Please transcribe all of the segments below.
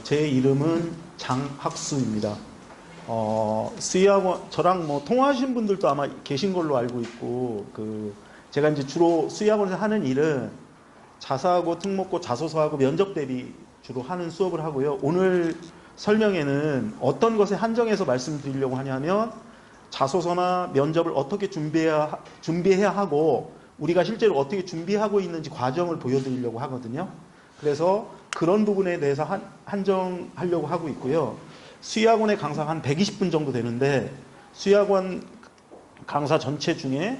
제 이름은 장학수입니다. 수의학원, 저랑 뭐 통화하신 분들도 아마 계신 걸로 알고 있고, 제가 이제 주로 수의학원에서 하는 일은 자사하고 특목고 자소서하고 면접 대비 주로 하는 수업을 하고요. 오늘 설명에는 어떤 것에 한정해서 말씀드리려고 하냐면, 자소서나 면접을 어떻게 준비해야 하고, 우리가 실제로 어떻게 준비하고 있는지 과정을 보여드리려고 하거든요. 그래서 그런 부분에 대해서 한정하려고 하고 있고요. 수의학원의 강사가 한 120분 정도 되는데, 수의학원 강사 전체 중에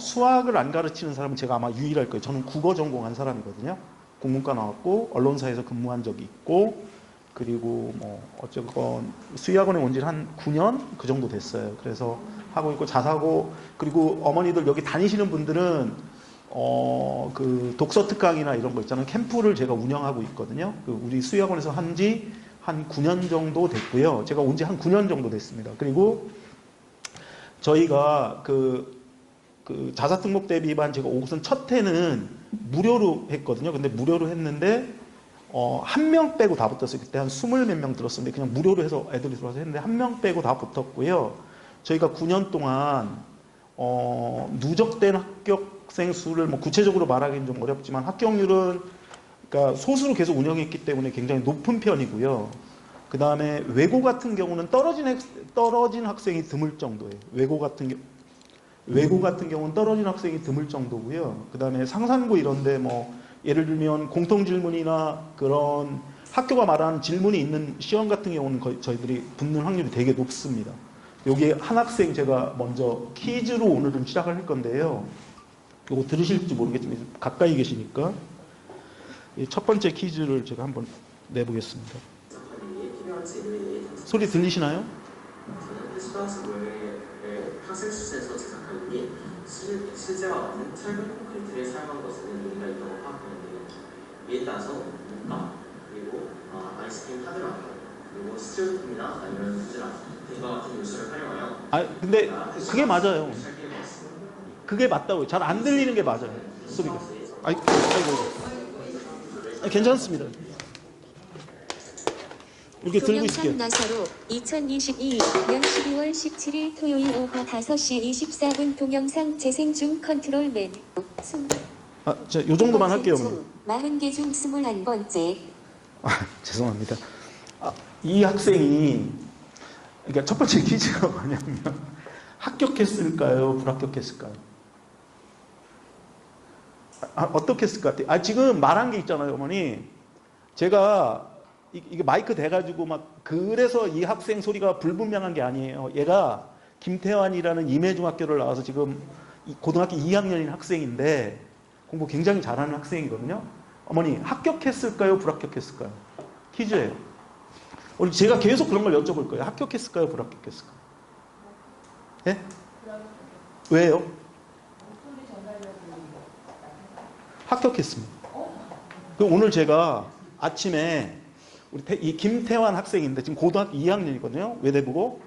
수학을 안 가르치는 사람은 제가 아마 유일할 거예요. 저는 국어 전공한 사람이거든요. 국문과 나왔고 언론사에서 근무한 적이 있고, 그리고 뭐 어쨌건 수의학원에 온 지는 한 9년 그 정도 됐어요. 그래서 하고 있고, 자사고, 그리고 어머니들 여기 다니시는 분들은 그 독서 특강이나 이런 거 있잖아요. 캠프를 제가 운영하고 있거든요. 우리 수의학원에서 한 지 한 9년 정도 됐고요. 제가 온 지 한 9년 정도 됐습니다. 그리고 저희가 자사특목 대비반 제가 우선 첫 해는 무료로 했거든요. 근데 무료로 했는데 한 명 빼고 다 붙었어요. 그때 한 20 몇 명 들었었는데 그냥 무료로 해서 애들이 들어와서 했는데 한 명 빼고 다 붙었고요. 저희가 9년 동안 누적된 합격생 수를 뭐 구체적으로 말하기는 좀 어렵지만, 합격률은 그러니까 소수로 계속 운영했기 때문에 굉장히 높은 편이고요. 그 다음에 외고 같은 경우는 떨어진 학생이 드물 정도예요. 외고 같은 경우는 떨어진 학생이 드물 정도고요. 그 다음에 상산고 이런데 뭐 예를 들면 공통 질문이나 그런 학교가 말하는 질문이 있는 시험 같은 경우는 거의 저희들이 붙는 확률이 되게 높습니다. 여기에 한 학생 제가 먼저 퀴즈로 오늘은 시작을 할 건데요. 이거 들으실지 모르겠지만 가까이 계시니까 첫 번째 퀴즈를 제가 한번 내보겠습니다. 소리 들리시나요? 학생 수에서 제작한 이 실제와 맞는 철근 콘크리트를 사용한 것은 의미가 있다고 파악되는데, 이에 따라서 문방, 그리고 아이스크림 하드락, 그리고 스티로폼이나 아니면 부즈락 등과 같은 요소를 활용하여. 근데 그게 맞아요. 그게 맞다고요. 잘 안 들리는 게 맞아요. 소리가. 아이고. 괜찮습니다. 이렇게 들고 있을게요. 나사로 2022년 12월 17일 토요일 오후 5시 24분 동영상 재생 중 컨트롤맨. 자, 요 정도만 할게요. 40개 중 21번째. 죄송합니다. 이 학생이, 그러니까 첫 번째 퀴즈가 뭐냐면, 합격했을까요? 불합격했을까요? 어떻게 했을 것 같아요? 지금 말한 게 있잖아요, 어머니. 제가 이게 마이크 대가지고 그래서 이 학생 소리가 불분명한 게 아니에요. 얘가 김태환이라는 임해중학교를 나와서 지금 고등학교 2학년인 학생인데 공부 굉장히 잘하는 학생이거든요. 어머니, 합격했을까요? 불합격했을까요? 퀴즈예요. 오늘 제가 계속 그런 걸 여쭤볼 거예요. 합격했을까요? 불합격했을까요? 예? 왜요? 합격했습니다. 오늘 제가 아침에 이 김태환 학생인데 지금 고등학교 2학년이거든요. 외대부고.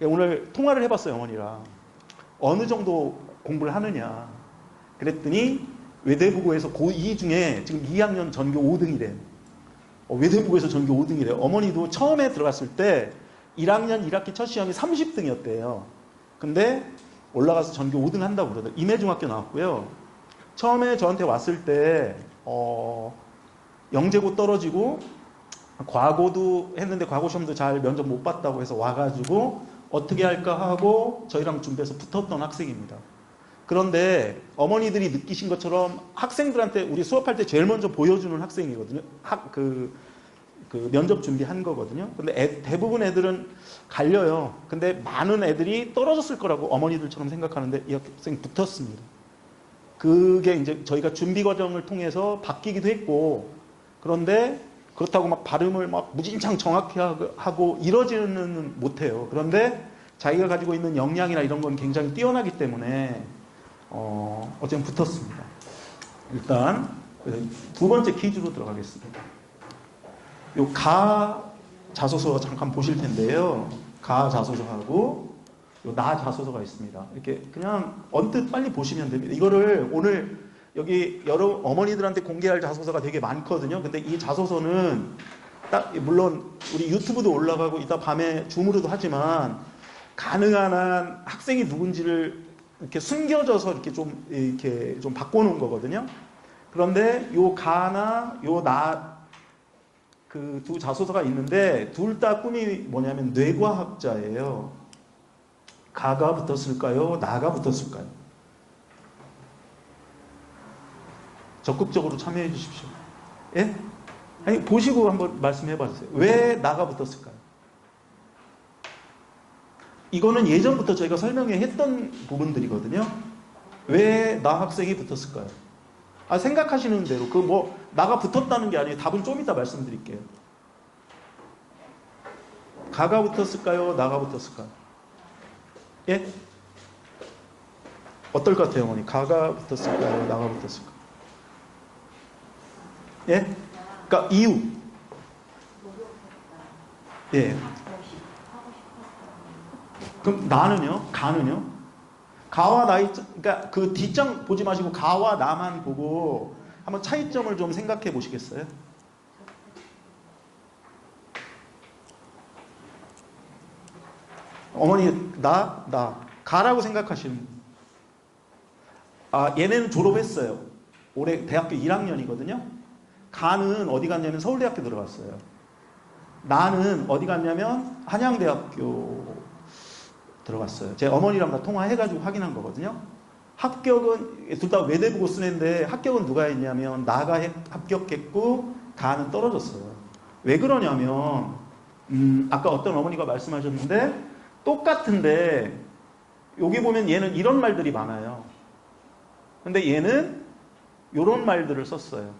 오늘 통화를 해봤어요, 어머니랑. 어느 정도 공부를 하느냐. 그랬더니 외대부고에서 고2 중에 지금 2학년 전교 5등이래요. 외대부고에서 전교 5등이래요. 어머니도 처음에 들어갔을 때 1학년 1학기 첫 시험이 30등이었대요. 근데 올라가서 전교 5등 한다고 그러더라고요. 임해중학교 나왔고요. 처음에 저한테 왔을 때 영재고 떨어지고 과고도 했는데 과고 시험도 잘 면접 못 봤다고 해서 와가지고 어떻게 할까 하고 저희랑 준비해서 붙었던 학생입니다. 그런데 어머니들이 느끼신 것처럼 학생들한테 우리 수업할 때 제일 먼저 보여주는 학생이거든요. 그 면접 준비한 거거든요. 근데 대부분 애들은 갈려요. 근데 많은 애들이 떨어졌을 거라고 어머니들처럼 생각하는데 이 학생 붙었습니다. 그게 이제 저희가 준비 과정을 통해서 바뀌기도 했고, 그런데 그렇다고 발음을 무진장 정확히 하고 이러지는 못해요. 그런데 자기가 가지고 있는 역량이나 이런 건 굉장히 뛰어나기 때문에 어쨌든 붙었습니다. 일단 두 번째 퀴즈로 들어가겠습니다. 요 가 자소서 잠깐 보실 텐데요. 가 자소서하고 나 자소서가 있습니다. 이렇게 그냥 언뜻 빨리 보시면 됩니다. 이거를 오늘 여기 여러 어머니들한테 공개할 자소서가 되게 많거든요. 근데 이 자소서는 딱 물론 우리 유튜브도 올라가고 이따 밤에 줌으로도 하지만 가능한 한 학생이 누군지를 이렇게 숨겨져서 이렇게 좀 바꿔놓은 거거든요. 그런데 요 가나 요 나 그 두 자소서가 있는데 둘 다 꿈이 뭐냐면 뇌과학자예요. 가가 붙었을까요? 나가 붙었을까요? 적극적으로 참여해 주십시오. 예? 아니, 보시고 한번 말씀해 봐주세요. 왜 나가 붙었을까요? 이거는 예전부터 저희가 설명해 했던 부분들이거든요. 왜 나 학생이 붙었을까요? 생각하시는 대로 나가 붙었다는 게 아니에요. 답은 좀 이따 말씀드릴게요. 가가 붙었을까요? 나가 붙었을까요? 예? 어떨 것 같아요, 어머니? 가가 붙었을까요? 나가 붙었을까요? 예? 그러니까 이유. 예. 그럼 나는요? 가는요? 가와 나의, 그러니까 그 뒷장 보지 마시고 가와 나만 보고 한번 차이점을 좀 생각해 보시겠어요? 어머니, 가라고 생각하시는. 얘네는 졸업했어요. 올해 대학교 1학년이거든요. 가는 어디 갔냐면 서울대학교 들어갔어요. 나는 어디 갔냐면 한양대학교 들어갔어요. 제 어머니랑 다 통화해가지고 확인한 거거든요. 합격은 둘 다 외대부고 쓰는데 합격은 누가 했냐면 나가 합격했고 가는 떨어졌어요. 왜 그러냐면 아까 어떤 어머니가 말씀하셨는데 똑같은데 여기 보면 얘는 이런 말들이 많아요. 근데 얘는 이런 말들을 썼어요.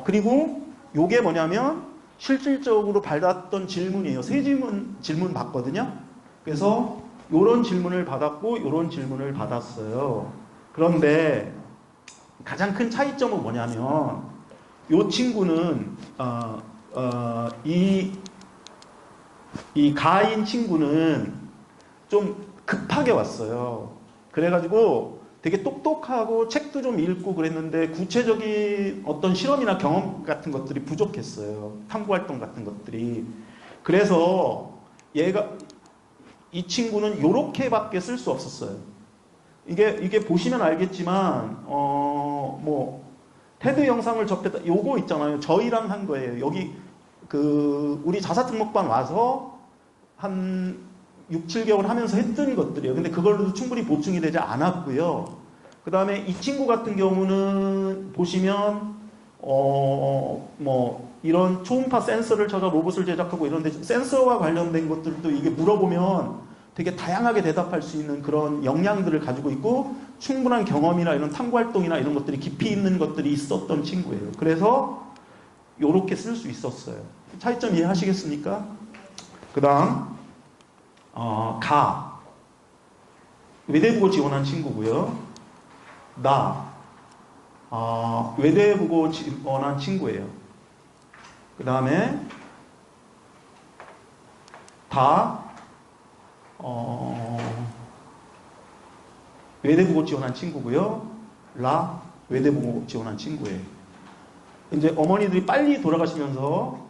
그리고 요게 뭐냐면 실질적으로 받았던 질문이에요. 세 질문 받거든요. 그래서 요런 질문을 받았고 요런 질문을 받았어요. 그런데 가장 큰 차이점은 뭐냐면 요 친구는 이 가인 친구는 좀 급하게 왔어요. 그래가지고 되게 똑똑하고 책도 좀 읽고 그랬는데 구체적인 어떤 실험이나 경험 같은 것들이 부족했어요. 탐구활동 같은 것들이. 그래서 이 친구는 요렇게밖에 쓸 수 없었어요. 이게 보시면 알겠지만 테드 영상을 접했다. 요거 있잖아요. 저희랑 한 거예요. 여기 우리 자사특목반 와서 한 6, 7개월 하면서 했던 것들이에요. 근데 그걸로도 충분히 보충이 되지 않았고요. 그 다음에 이 친구 같은 경우는 보시면 이런 초음파 센서를 찾아 로봇을 제작하고 이런데 센서와 관련된 것들도 이게 물어보면 되게 다양하게 대답할 수 있는 그런 역량들을 가지고 있고 충분한 경험이나 이런 탐구활동이나 이런 것들이 깊이 있는 것들이 있었던 친구예요. 그래서 요렇게 쓸 수 있었어요. 차이점 이해하시겠습니까? 그 다음 외대부고 지원한 친구고요. 외대부고 지원한 친구예요. 그 다음에 외대부고 지원한 친구고요. 외대부고 지원한 친구예요. 이제 어머니들이 빨리 돌아가시면서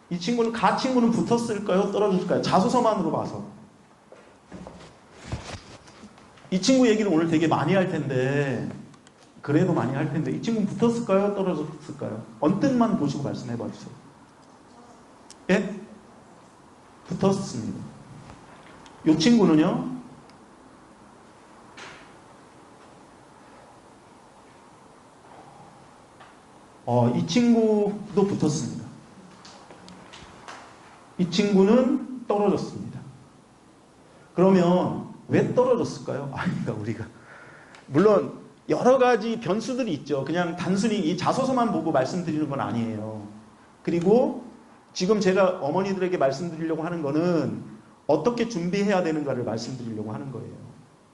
이 친구는 친구는 붙었을까요? 떨어졌을까요? 자소서만으로 봐서. 이 친구 얘기를 오늘 되게 많이 할 텐데 그래도 많이 할 텐데 이 친구는 붙었을까요? 떨어졌을까요? 언뜻만 보시고 말씀해 봐주세요. 예? 붙었습니다. 이 친구는요? 이 친구도 붙었습니다. 이 친구는 떨어졌습니다. 그러면 왜 떨어졌을까요? 그러니까 우리가 물론 여러 가지 변수들이 있죠. 그냥 단순히 이 자소서만 보고 말씀드리는 건 아니에요. 그리고 지금 제가 어머니들에게 말씀드리려고 하는 거는 어떻게 준비해야 되는가를 말씀드리려고 하는 거예요.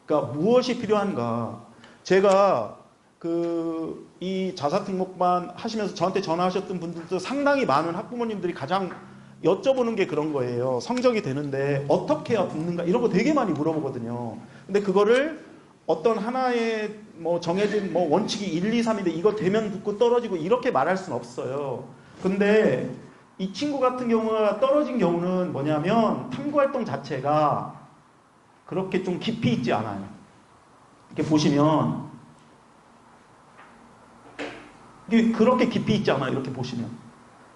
그러니까 무엇이 필요한가. 제가 이 자사특목반 하시면서 저한테 전화하셨던 분들도 상당히 많은 학부모님들이 가장 여쭤보는 게 그런 거예요. 성적이 되는데 어떻게 해야 붙는가 이런 거 되게 많이 물어보거든요. 근데 그거를 어떤 하나의 정해진 원칙이 1, 2, 3인데 이거 되면 붙고 떨어지고 이렇게 말할 수는 없어요. 근데 이 친구 같은 경우가 떨어진 경우는 뭐냐면 탐구활동 자체가 그렇게 좀 깊이 있지 않아요. 이렇게 보시면 이게 그렇게 깊이 있지 않아요. 이렇게 보시면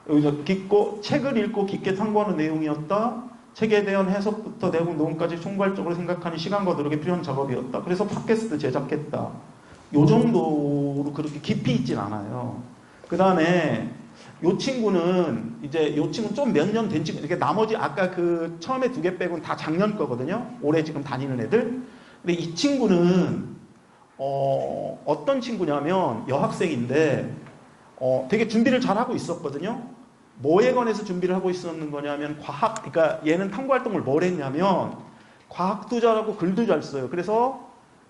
여기서 깊고 책을 읽고 깊게 탐구하는 내용이었다. 책에 대한 해석부터 내용 녹음까지 총괄적으로 생각하는 시간과 노력이 필요한 작업이었다. 그래서 팟캐스트 제작했다. 요 정도로 그렇게 깊이 있진 않아요. 그 다음에 요 친구는 좀 몇 년 된 친구. 이렇게 나머지 아까 그 처음에 2개 빼고는 다 작년 거거든요. 올해 지금 다니는 애들. 근데 이 친구는 어떤 친구냐면 여학생인데 되게 준비를 잘 하고 있었거든요. 뭐에 관해서 준비를 하고 있었는 거냐면 그러니까 얘는 탐구 활동을 뭘 했냐면 과학도 잘하고 글도 잘 써요. 그래서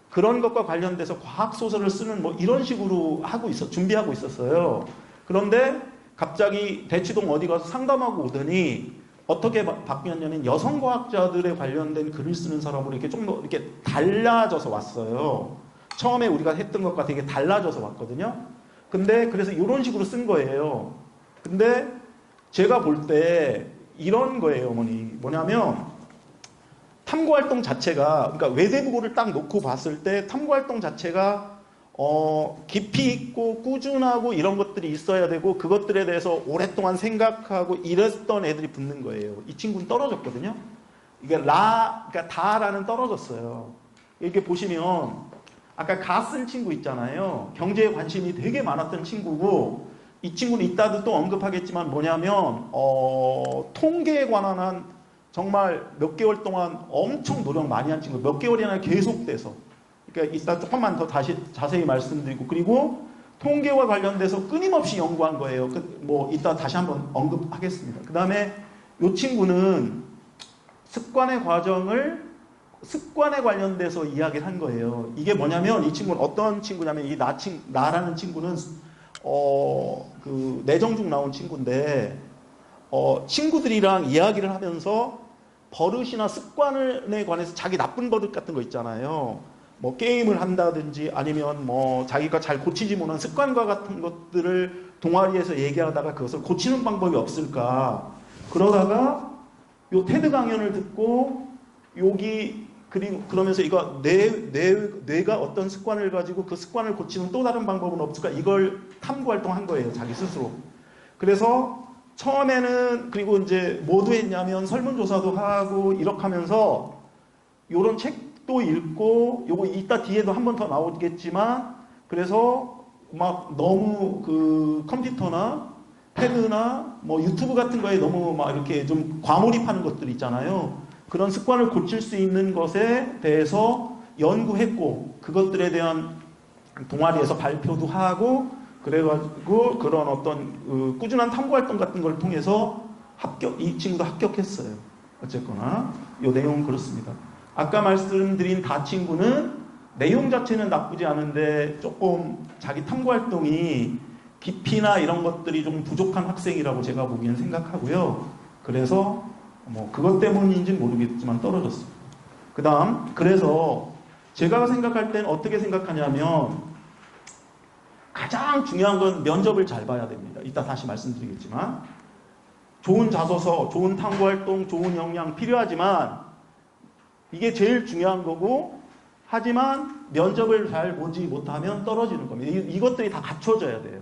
그런 것과 관련돼서 과학 소설을 쓰는 뭐 이런 식으로 준비하고 있었어요. 그런데 갑자기 대치동 어디 가서 상담하고 오더니 어떻게 바뀌었냐면 여성 과학자들에 관련된 글을 쓰는 사람으로 이렇게 좀 더 이렇게 달라져서 왔어요. 처음에 우리가 했던 것과 되게 달라져서 왔거든요. 근데 그래서 이런 식으로 쓴 거예요. 근데 제가 볼 때 이런 거예요, 어머니. 뭐냐면 탐구활동 자체가, 그러니까 외대부고를 딱 놓고 봤을 때 탐구활동 자체가 깊이 있고 꾸준하고 이런 것들이 있어야 되고 그것들에 대해서 오랫동안 생각하고 이랬던 애들이 붙는 거예요. 이 친구는 떨어졌거든요. 그러니까 다라는 떨어졌어요. 이렇게 보시면 아까 가 쓴 친구 있잖아요. 경제에 관심이 되게 많았던 친구고 이 친구는 이따도 또 언급하겠지만 뭐냐면 통계에 관한 한 정말 몇 개월 동안 엄청 노력 많이 한 친구. 몇 개월이나 계속돼서. 그러니까 이따 조금만 더 다시 자세히 말씀드리고 그리고 통계와 관련돼서 끊임없이 연구한 거예요. 뭐 이따 다시 한번 언급하겠습니다. 그 다음에 이 친구는 습관에 관련돼서 이야기를 한 거예요. 이게 뭐냐면 이 친구는 어떤 친구냐면 이 나라는 친구는 그 내정중 나온 친구인데 친구들이랑 이야기를 하면서 버릇이나 습관에 관해서 자기 나쁜 버릇 같은 거 있잖아요. 뭐 게임을 한다든지 아니면 뭐 자기가 잘 고치지 못한 습관과 같은 것들을 동아리에서 얘기하다가 그것을 고치는 방법이 없을까. 그러다가 요 테드 강연을 듣고 그러면서 이거 뇌가 어떤 습관을 가지고 그 습관을 고치는 또 다른 방법은 없을까? 이걸 탐구 활동한 거예요, 자기 스스로. 그래서 처음에는 그리고 이제 뭐도 했냐면 설문조사도 하고 이렇게 하면서 요런 책도 읽고 요거 이따 뒤에도 한 번 더 나오겠지만 그래서 막 너무 그 컴퓨터나 패드나 뭐 유튜브 같은 거에 너무 막 이렇게 좀 과몰입하는 것들 있잖아요. 그런 습관을 고칠 수 있는 것에 대해서 연구했고 그것들에 대한 동아리에서 발표도 하고 그래가지고 그런 어떤 꾸준한 탐구활동 같은 걸 통해서 이 친구도 합격했어요. 어쨌거나 이 내용은 그렇습니다. 아까 말씀드린 다 친구는 내용 자체는 나쁘지 않은데 조금 자기 탐구활동이 깊이나 이런 것들이 좀 부족한 학생이라고 제가 보기엔 생각하고요. 그래서 뭐 그것 때문인지는 모르겠지만 떨어졌습니다. 그 다음 그래서 제가 생각할 땐 어떻게 생각하냐면 가장 중요한 건 면접을 잘 봐야 됩니다. 이따 다시 말씀드리겠지만 좋은 자소서, 좋은 탐구활동, 좋은 역량 필요하지만 이게 제일 중요한 거고 하지만 면접을 잘 보지 못하면 떨어지는 겁니다. 이것들이 다 갖춰져야 돼요.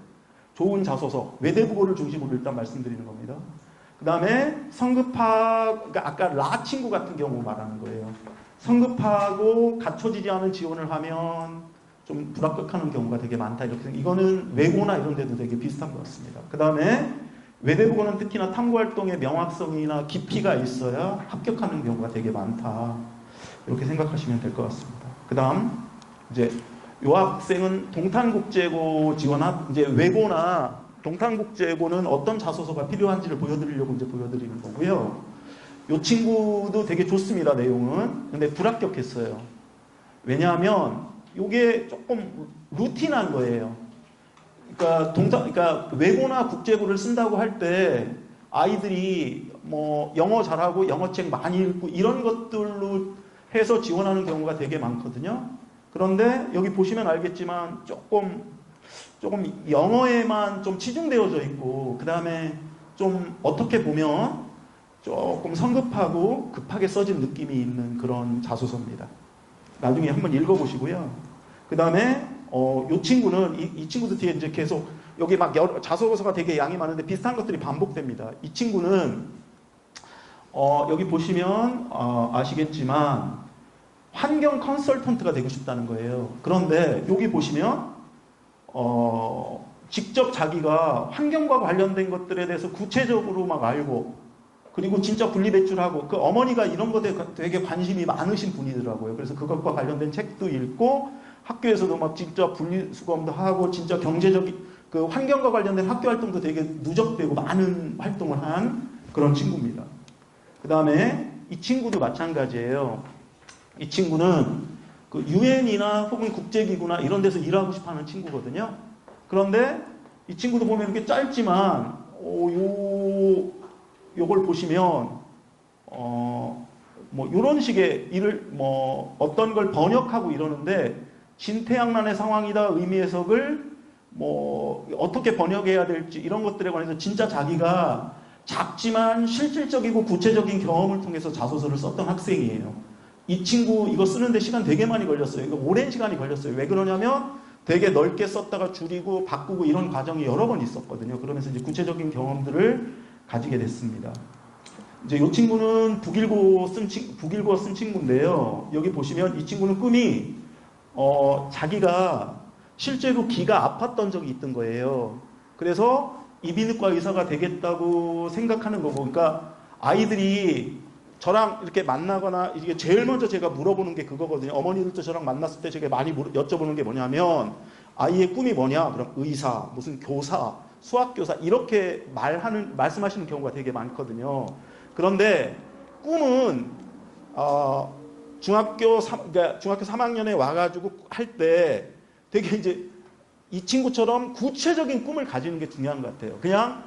좋은 자소서, 외대부고를 중심으로 일단 말씀드리는 겁니다. 그 다음에 그러니까 아까 라 친구 같은 경우 말하는 거예요. 성급하고 갖춰지지 않은 지원을 하면 좀 불합격하는 경우가 되게 많다. 이렇게 이거는 외고나 이런 데도 되게 비슷한 것 같습니다. 그 다음에 외대부고는 특히나 탐구활동의 명확성이나 깊이가 있어야 합격하는 경우가 되게 많다. 이렇게 생각하시면 될 것 같습니다. 그 다음 이제 요 학생은 동탄국제고 이제 외고나 동탄국제고는 어떤 자소서가 필요한지를 보여드리려고 이제 보여드리는 거고요. 요 친구도 되게 좋습니다, 내용은. 근데 불합격했어요. 왜냐하면 요게 조금 루틴한 거예요. 그러니까 외고나 국제고를 쓴다고 할 때 아이들이 뭐 영어 잘하고 영어책 많이 읽고 이런 것들로 해서 지원하는 경우가 되게 많거든요. 그런데 여기 보시면 알겠지만 조금 조금 영어에만 좀 치중되어져 있고, 그 다음에 좀 어떻게 보면 조금 성급하고 급하게 써진 느낌이 있는 그런 자소서입니다. 나중에 한번 읽어보시고요. 그 다음에 이 친구는 이 친구도 뒤에 이제 계속 여기 막 자소서가 되게 양이 많은데 비슷한 것들이 반복됩니다. 이 친구는 여기 보시면 아시겠지만 환경 컨설턴트가 되고 싶다는 거예요. 그런데 여기 보시면 직접 자기가 환경과 관련된 것들에 대해서 구체적으로 막 알고, 그리고 진짜 분리배출하고, 그 어머니가 이런 것에 되게 관심이 많으신 분이더라고요. 그래서 그것과 관련된 책도 읽고 학교에서도 막 진짜 분리수거도 하고 진짜 경제적인 그 환경과 관련된 학교 활동도 되게 누적되고 많은 활동을 한 그런 친구입니다. 그 다음에 이 친구도 마찬가지예요. 이 친구는 그 유엔이나 혹은 국제기구나 이런 데서 일하고 싶어하는 친구거든요. 그런데 이 친구도 보면 이렇게 짧지만 요걸 보시면 뭐 이런 식의 일을 뭐 어떤 걸 번역하고 이러는데, 진퇴양난의 상황이다 의미 해석을 뭐 어떻게 번역해야 될지 이런 것들에 관해서 진짜 자기가 작지만 실질적이고 구체적인 경험을 통해서 자소서를 썼던 학생이에요. 이 친구 이거 쓰는데 시간 되게 많이 걸렸어요. 이거 오랜 시간이 걸렸어요. 왜 그러냐면 되게 넓게 썼다가 줄이고 바꾸고 이런 과정이 여러 번 있었거든요. 그러면서 이제 구체적인 경험들을 가지게 됐습니다. 이제 이 친구는 북일고 쓴 친구인데요. 여기 보시면 이 친구는 꿈이 자기가 실제로 귀가 아팠던 적이 있던 거예요. 그래서 이비인후과 의사가 되겠다고 생각하는 거고, 그러니까 아이들이 저랑 이렇게 만나거나, 이게 제일 먼저 제가 물어보는 게 그거거든요. 어머니들도 저랑 만났을 때 제가 많이 여쭤보는 게 뭐냐면, 아이의 꿈이 뭐냐? 그럼 의사, 무슨 교사, 수학교사 이렇게 말씀하시는 경우가 되게 많거든요. 그런데 꿈은 중학교 3학년에 와가지고 할 때 되게 이제 이 친구처럼 구체적인 꿈을 가지는 게 중요한 것 같아요. 그냥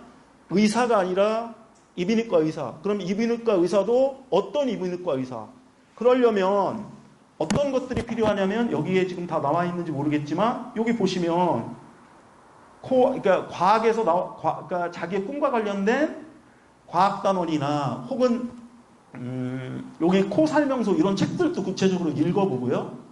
의사가 아니라 이비인후과 의사. 그럼 이비인후과 의사도 어떤 이비인후과 의사? 그러려면 어떤 것들이 필요하냐면, 여기에 지금 다 나와 있는지 모르겠지만 여기 보시면 그러니까 과학에서 그러니까 자기의 꿈과 관련된 과학단원이나 혹은 여기 코 설명서 이런 책들도 구체적으로 읽어보고요.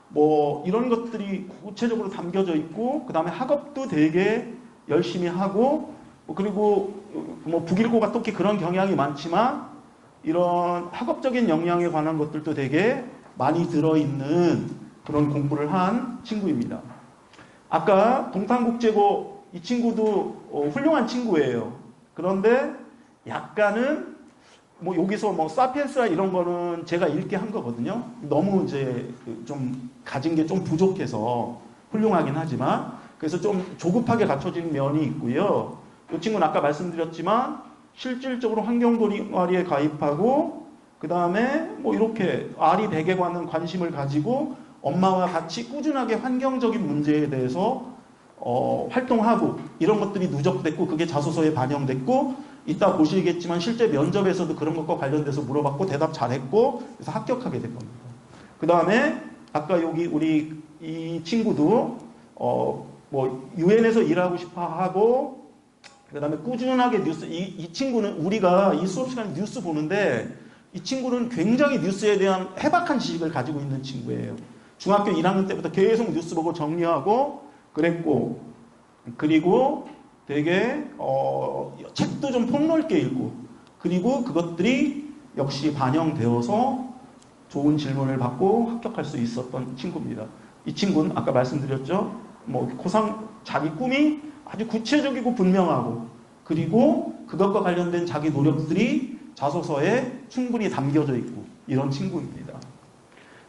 뭐 이런 것들이 구체적으로 담겨져 있고, 그 다음에 학업도 되게 열심히 하고, 그리고 뭐 북일고가 특히 그런 경향이 많지만 이런 학업적인 역량에 관한 것들도 되게 많이 들어있는 그런 공부를 한 친구입니다. 아까 동탄국제고 이 친구도 훌륭한 친구예요. 그런데 약간은 뭐 여기서 뭐 사피엔스라 이런 거는 제가 읽게 한 거거든요. 너무 이제 좀 가진 게 좀 부족해서 훌륭하긴 하지만, 그래서 좀 조급하게 갖춰진 면이 있고요. 이 친구는 아까 말씀드렸지만 실질적으로 환경동아리에 가입하고, 그 다음에 뭐 이렇게 아리 백에 관한 관심을 가지고 엄마와 같이 꾸준하게 환경적인 문제에 대해서 활동하고, 이런 것들이 누적됐고 그게 자소서에 반영됐고, 이따 보시겠지만 실제 면접에서도 그런 것과 관련돼서 물어봤고 대답 잘했고, 그래서 합격하게 된 겁니다. 그 다음에 아까 여기 우리 이 친구도 뭐 유엔에서 일하고 싶어 하고, 그 다음에 꾸준하게 뉴스, 이 친구는 우리가 이 수업 시간에 뉴스 보는데 이 친구는 굉장히 뉴스에 대한 해박한 지식을 가지고 있는 친구예요. 중학교 1학년 때부터 계속 뉴스 보고 정리하고 그랬고, 그리고 되게 책도 좀 폭넓게 읽고, 그리고 그것들이 역시 반영되어서 좋은 질문을 받고 합격할 수 있었던 친구입니다. 이 친구는 아까 말씀드렸죠. 뭐 자기 꿈이 아주 구체적이고 분명하고, 그리고 그것과 관련된 자기 노력들이 자소서에 충분히 담겨져 있고, 이런 친구입니다.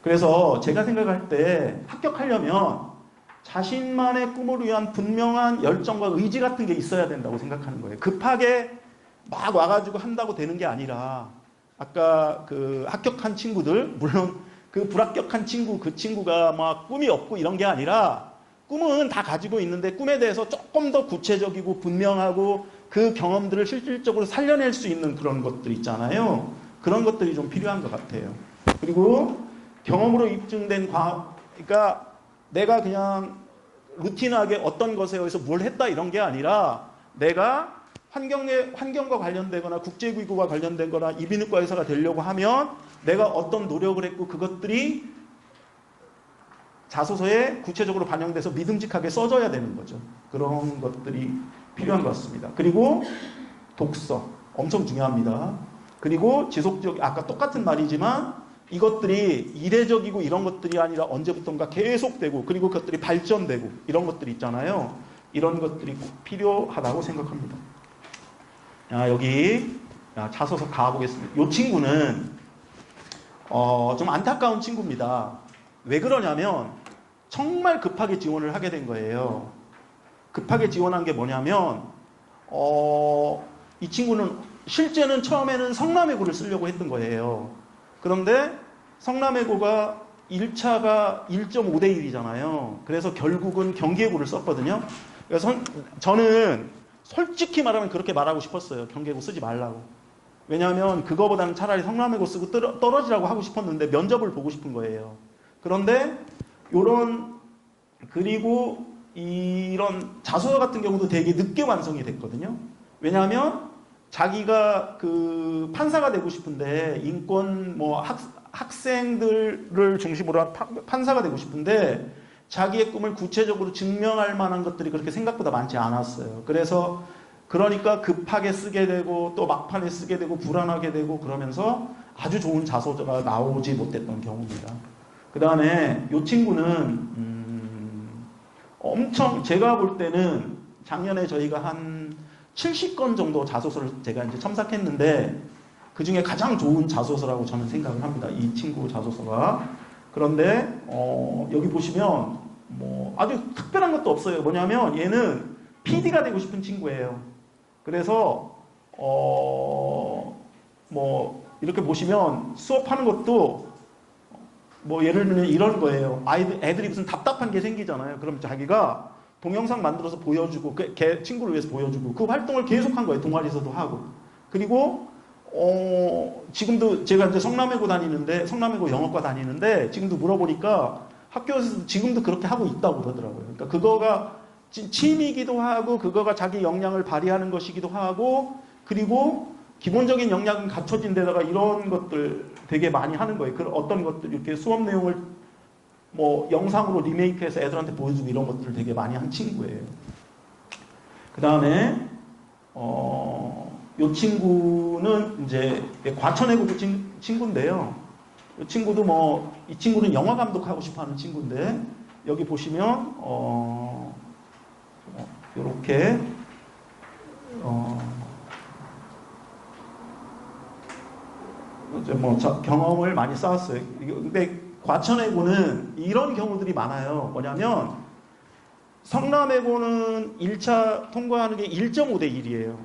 그래서 제가 생각할 때 합격하려면 자신만의 꿈을 위한 분명한 열정과 의지 같은 게 있어야 된다고 생각하는 거예요. 급하게 막 와가지고 한다고 되는 게 아니라, 아까 그 합격한 친구들, 물론 그 불합격한 친구, 그 친구가 막 꿈이 없고 이런 게 아니라 꿈은 다 가지고 있는데 꿈에 대해서 조금 더 구체적이고 분명하고 그 경험들을 실질적으로 살려낼 수 있는 그런 것들 있잖아요. 그런 것들이 좀 필요한 것 같아요. 그리고 경험으로 입증된 그러니까 내가 그냥 루틴하게 어떤 것에 의해서 뭘 했다 이런 게 아니라 내가 환경과 관련되거나 국제기구와 관련된 거나 이비인후과 의사가 되려고 하면 내가 어떤 노력을 했고 그것들이 자소서에 구체적으로 반영돼서 믿음직하게 써져야 되는 거죠. 그런 것들이 필요한 것 같습니다. 그리고 독서 엄청 중요합니다. 그리고 지속적, 아까 똑같은 말이지만 이것들이 이례적이고 이런 것들이 아니라 언제부턴가 계속되고 그리고 그것들이 발전되고 이런 것들이 있잖아요. 이런 것들이 꼭 필요하다고 생각합니다. 여기 자소서 가보겠습니다. 이 친구는 좀 안타까운 친구입니다. 왜 그러냐면 정말 급하게 지원을 하게 된 거예요. 급하게 지원한 게 뭐냐면 이 친구는 실제는 처음에는 성남외고를 쓰려고 했던 거예요. 그런데 성남외고가 1차가 1.5대 1이잖아요. 그래서 결국은 경기외고를 썼거든요. 그래서 저는 솔직히 말하면 그렇게 말하고 싶었어요. 경기외고 쓰지 말라고. 왜냐하면 그거보다는 차라리 성남외고 쓰고 떨어지라고 하고 싶었는데 면접을 보고 싶은 거예요. 그런데 그리고 이런 자소서 같은 경우도 되게 늦게 완성이 됐거든요. 왜냐하면 자기가 그 판사가 되고 싶은데 인권 학생들을 중심으로 한 판사가 되고 싶은데 자기의 꿈을 구체적으로 증명할 만한 것들이 그렇게 생각보다 많지 않았어요. 그러니까 급하게 쓰게 되고 또 막판에 쓰게 되고 불안하게 되고 그러면서 아주 좋은 자소서가 나오지 못했던 경우입니다. 그 다음에 이 친구는 엄청 제가 볼 때는 작년에 저희가 한 70건 정도 자소서를 제가 이제 첨삭했는데 그 중에 가장 좋은 자소서라고 저는 생각을 합니다. 이 친구 자소서가. 그런데 여기 보시면 아주 특별한 것도 없어요. 뭐냐면 얘는 PD가 되고 싶은 친구예요. 그래서 이렇게 보시면 수업하는 것도 예를 들면 이런 거예요. 애들이 무슨 답답한 게 생기잖아요. 그럼 자기가 동영상 만들어서 보여주고 걔 친구를 위해서 보여주고 그 활동을 계속한 거예요. 동아리에서도 하고. 그리고 지금도 제가 이제 성남외고 영어과 다니는데 지금도 물어보니까 학교에서도 지금도 그렇게 하고 있다고 그러더라고요. 그러니까 그거가 취미이기도 하고 그거가 자기 역량을 발휘하는 것이기도 하고 그리고 기본적인 역량은 갖춰진 데다가 이런 것들 되게 많이 하는 거예요. 어떤 것들 이렇게 수업 내용을 영상으로 리메이크해서 애들한테 보여주고 이런 것들을 되게 많이 한 친구예요. 그 다음에 이 친구는 이제 과천외고 친구인데요. 이 친구는 영화 감독하고 싶어하는 친구인데 여기 보시면 이렇게 경험을 많이 쌓았어요. 근데 과천외고는 이런 경우들이 많아요. 뭐냐면 성남외고는 1차 통과하는 게 1.5대 1이에요.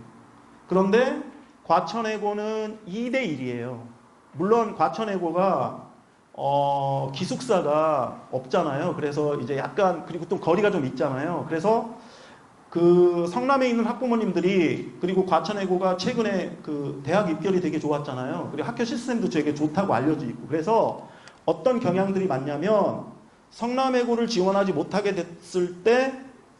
그런데 과천외고는 2대 1이에요. 물론 과천외고가 기숙사가 없잖아요. 그래서 이제 약간 그리고 또 거리가 좀 있잖아요. 그래서 그 성남에 있는 학부모님들이 그리고 과천외고가 최근에 그 대학 입결이 되게 좋았잖아요. 그리고 학교 시스템도 되게 좋다고 알려져 있고 그래서 어떤 경향들이 많냐면 성남외고를 지원하지 못하게 됐을 때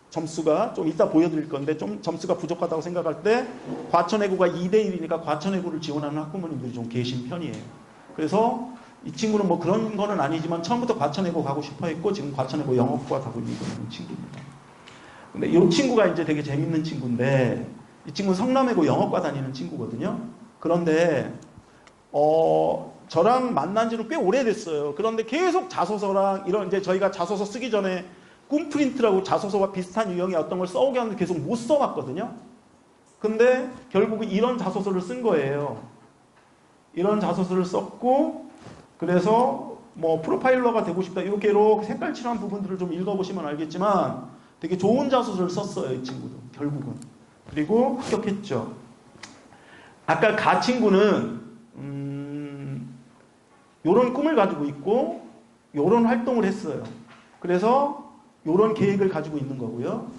점수가 좀 이따 보여드릴 건데 좀 점수가 부족하다고 생각할 때 과천외고가 2대 1이니까 과천외고를 지원하는 학부모님들이 좀 계신 편이에요. 그래서 이 친구는 그런 거는 아니지만 처음부터 과천외고 가고 싶어 했고 지금 과천외고 영어과 가고 있는 친구입니다. 근데 이 친구가 이제 되게 재밌는 친구인데 이 친구는 성남외고 영어과 다니는 친구거든요. 그런데 저랑 만난 지는 꽤 오래됐어요. 그런데 계속 자소서랑 이런 이제 저희가 자소서 쓰기 전에 꿈프린트라고 자소서와 비슷한 유형의 어떤 걸 써오게 하는데 계속 못 써봤거든요. 근데 결국은 이런 자소서를 쓴 거예요. 이런 자소서를 썼고 그래서 프로파일러가 되고 싶다 이렇게 색깔칠한 부분들을 좀 읽어보시면 알겠지만 되게 좋은 자소서를 썼어요. 이 친구도 결국은. 그리고 합격했죠. 아까 가 친구는 요런 꿈을 가지고 있고 요런 활동을 했어요. 그래서 요런 계획을 가지고 있는 거고요.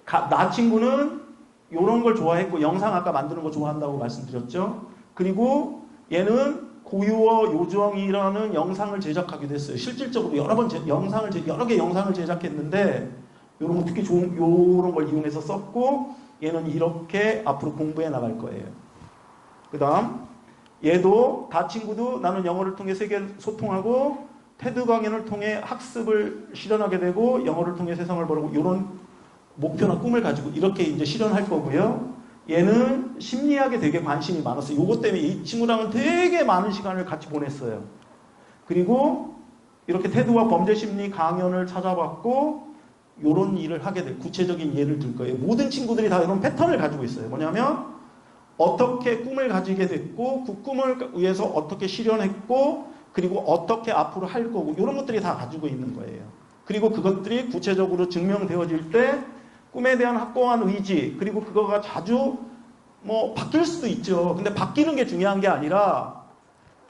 나 친구는 요런 걸 좋아했고 영상 아까 만드는 거 좋아한다고 말씀드렸죠. 그리고 얘는 고유어 요정이라는 영상을 제작하기도 했어요. 실질적으로 여러 개 영상을 제작했는데 요런 거 특히 좋은 요런 걸 이용해서 썼고 얘는 이렇게 앞으로 공부해 나갈 거예요. 그다음 얘도 다 친구도 나는 영어를 통해 세계를 소통하고 테드 강연을 통해 학습을 실현하게 되고 영어를 통해 세상을 보려고 이런 목표나 꿈을 가지고 이렇게 이제 실현할 거고요. 얘는 심리학에 되게 관심이 많았어요. 요것 때문에 이 친구랑은 되게 많은 시간을 같이 보냈어요. 그리고 이렇게 테드와 범죄심리 강연을 찾아봤고 요런 일을 하게 될 구체적인 예를 들 거예요. 모든 친구들이 다 이런 패턴을 가지고 있어요. 뭐냐면 어떻게 꿈을 가지게 됐고 그 꿈을 위해서 어떻게 실현했고 그리고 어떻게 앞으로 할 거고 이런 것들이 다 가지고 있는 거예요. 그리고 그것들이 구체적으로 증명되어질 때 꿈에 대한 확고한 의지 그리고 그거가 자주 뭐 바뀔 수도 있죠. 근데 바뀌는 게 중요한 게 아니라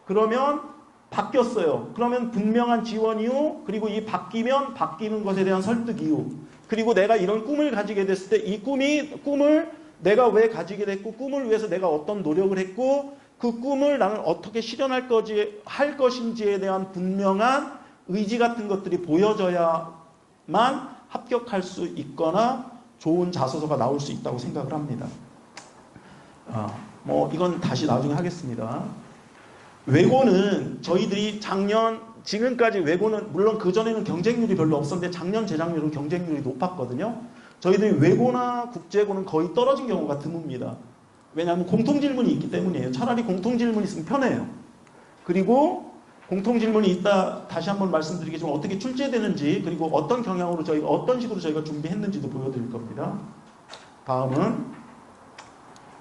그러면 바뀌었어요. 그러면 분명한 지원 이유 그리고 이 바뀌면 바뀌는 것에 대한 설득 이유 그리고 내가 이런 꿈을 가지게 됐을 때 이 꿈을 내가 왜 가지게 됐고 꿈을 위해서 내가 어떤 노력을 했고 그 꿈을 나는 어떻게 실현할 할 것인지에 대한 분명한 의지 같은 것들이 보여져야만 합격할 수 있거나 좋은 자소서가 나올 수 있다고 생각을 합니다. 뭐 이건 다시 나중에 하겠습니다. 외고는 저희들이 지금까지 외고는 물론 그전에는 경쟁률이 별로 없었는데 작년 재작년은 경쟁률이 높았거든요. 저희들이 외고나 국제고는 거의 떨어진 경우가 드뭅니다. 왜냐하면 공통질문이 있기 때문이에요. 차라리 공통질문이 있으면 편해요. 그리고 공통질문이 있다 다시 한번 말씀드리겠지만 어떻게 출제되는지 그리고 어떤 경향으로 저희가 어떤 식으로 저희가 준비했는지도 보여드릴 겁니다. 다음은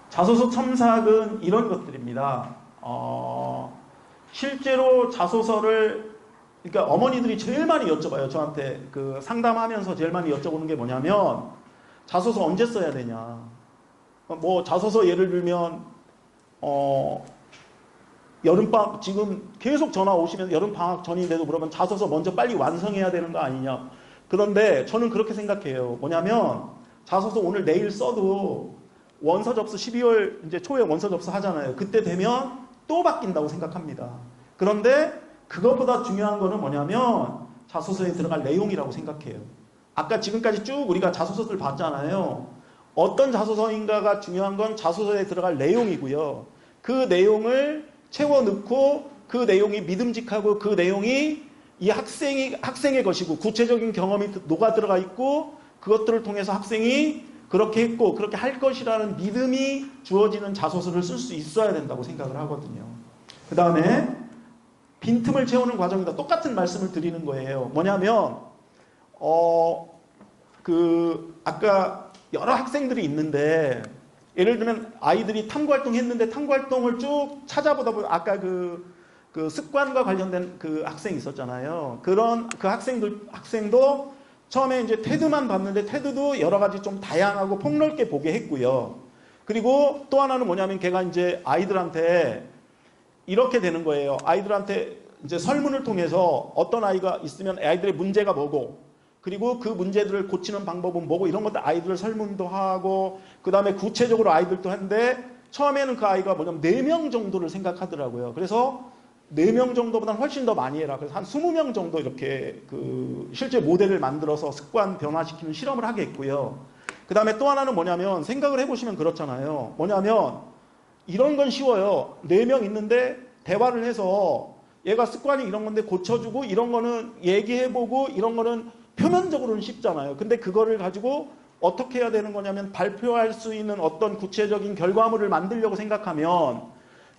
자소서 첨삭은 이런 것들입니다. 실제로 자소서를 그러니까 어머니들이 제일 많이 여쭤봐요. 저한테 그 상담하면서 제일 많이 여쭤보는 게 뭐냐면 자소서 언제 써야 되냐. 뭐 자소서 예를 들면 여름방학 지금 계속 전화 오시면 여름방학 전인데도 물어보면 자소서 먼저 빨리 완성해야 되는 거 아니냐. 그런데 저는 그렇게 생각해요. 뭐냐면 자소서 오늘 내일 써도 원서 접수 12월 이제 초에 원서 접수 하잖아요. 그때 되면 또 바뀐다고 생각합니다. 그런데 그것보다 중요한 거는 뭐냐면 자소서에 들어갈 내용이라고 생각해요. 아까 지금까지 쭉 우리가 자소서들 봤잖아요. 어떤 자소서인가가 중요한 건 자소서에 들어갈 내용이고요. 그 내용을 채워 넣고 그 내용이 믿음직하고 그 내용이 이 학생의 것이고 구체적인 경험이 녹아 들어가 있고 그것들을 통해서 학생이 그렇게 했고 그렇게 할 것이라는 믿음이 주어지는 자소서를 쓸 수 있어야 된다고 생각을 하거든요. 그 다음에 빈틈을 채우는 과정이다. 똑같은 말씀을 드리는 거예요. 뭐냐면 아까 여러 학생들이 있는데 예를 들면 아이들이 탐구활동 했는데 탐구활동을 쭉 찾아보다 보면 아까 그 습관과 관련된 그 학생이 있었잖아요. 그런 그 학생도 처음에 이제 테드만 봤는데 테드도 여러 가지 좀 다양하고 폭넓게 보게 했고요. 그리고 또 하나는 뭐냐면 걔가 이제 아이들한테 이렇게 되는 거예요. 아이들한테 이제 설문을 통해서 어떤 아이가 있으면 아이들의 문제가 뭐고 그리고 그 문제들을 고치는 방법은 뭐고 이런 것들 아이들 설문도 하고 그 다음에 구체적으로 아이들도 하는데 처음에는 그 아이가 뭐냐면 4명 정도를 생각하더라고요. 그래서 4명 정도보다는 훨씬 더 많이 해라. 그래서 한 20명 정도 이렇게 그 실제 모델을 만들어서 습관 변화시키는 실험을 하게 했고요. 그 다음에 또 하나는 뭐냐면 생각을 해보시면 그렇잖아요. 뭐냐면 이런 건 쉬워요. 4명 있는데 대화를 해서 얘가 습관이 이런 건데 고쳐주고 이런 거는 얘기해보고 이런 거는 표면적으로는 쉽잖아요. 근데 그거를 가지고 어떻게 해야 되는 거냐면 발표할 수 있는 어떤 구체적인 결과물을 만들려고 생각하면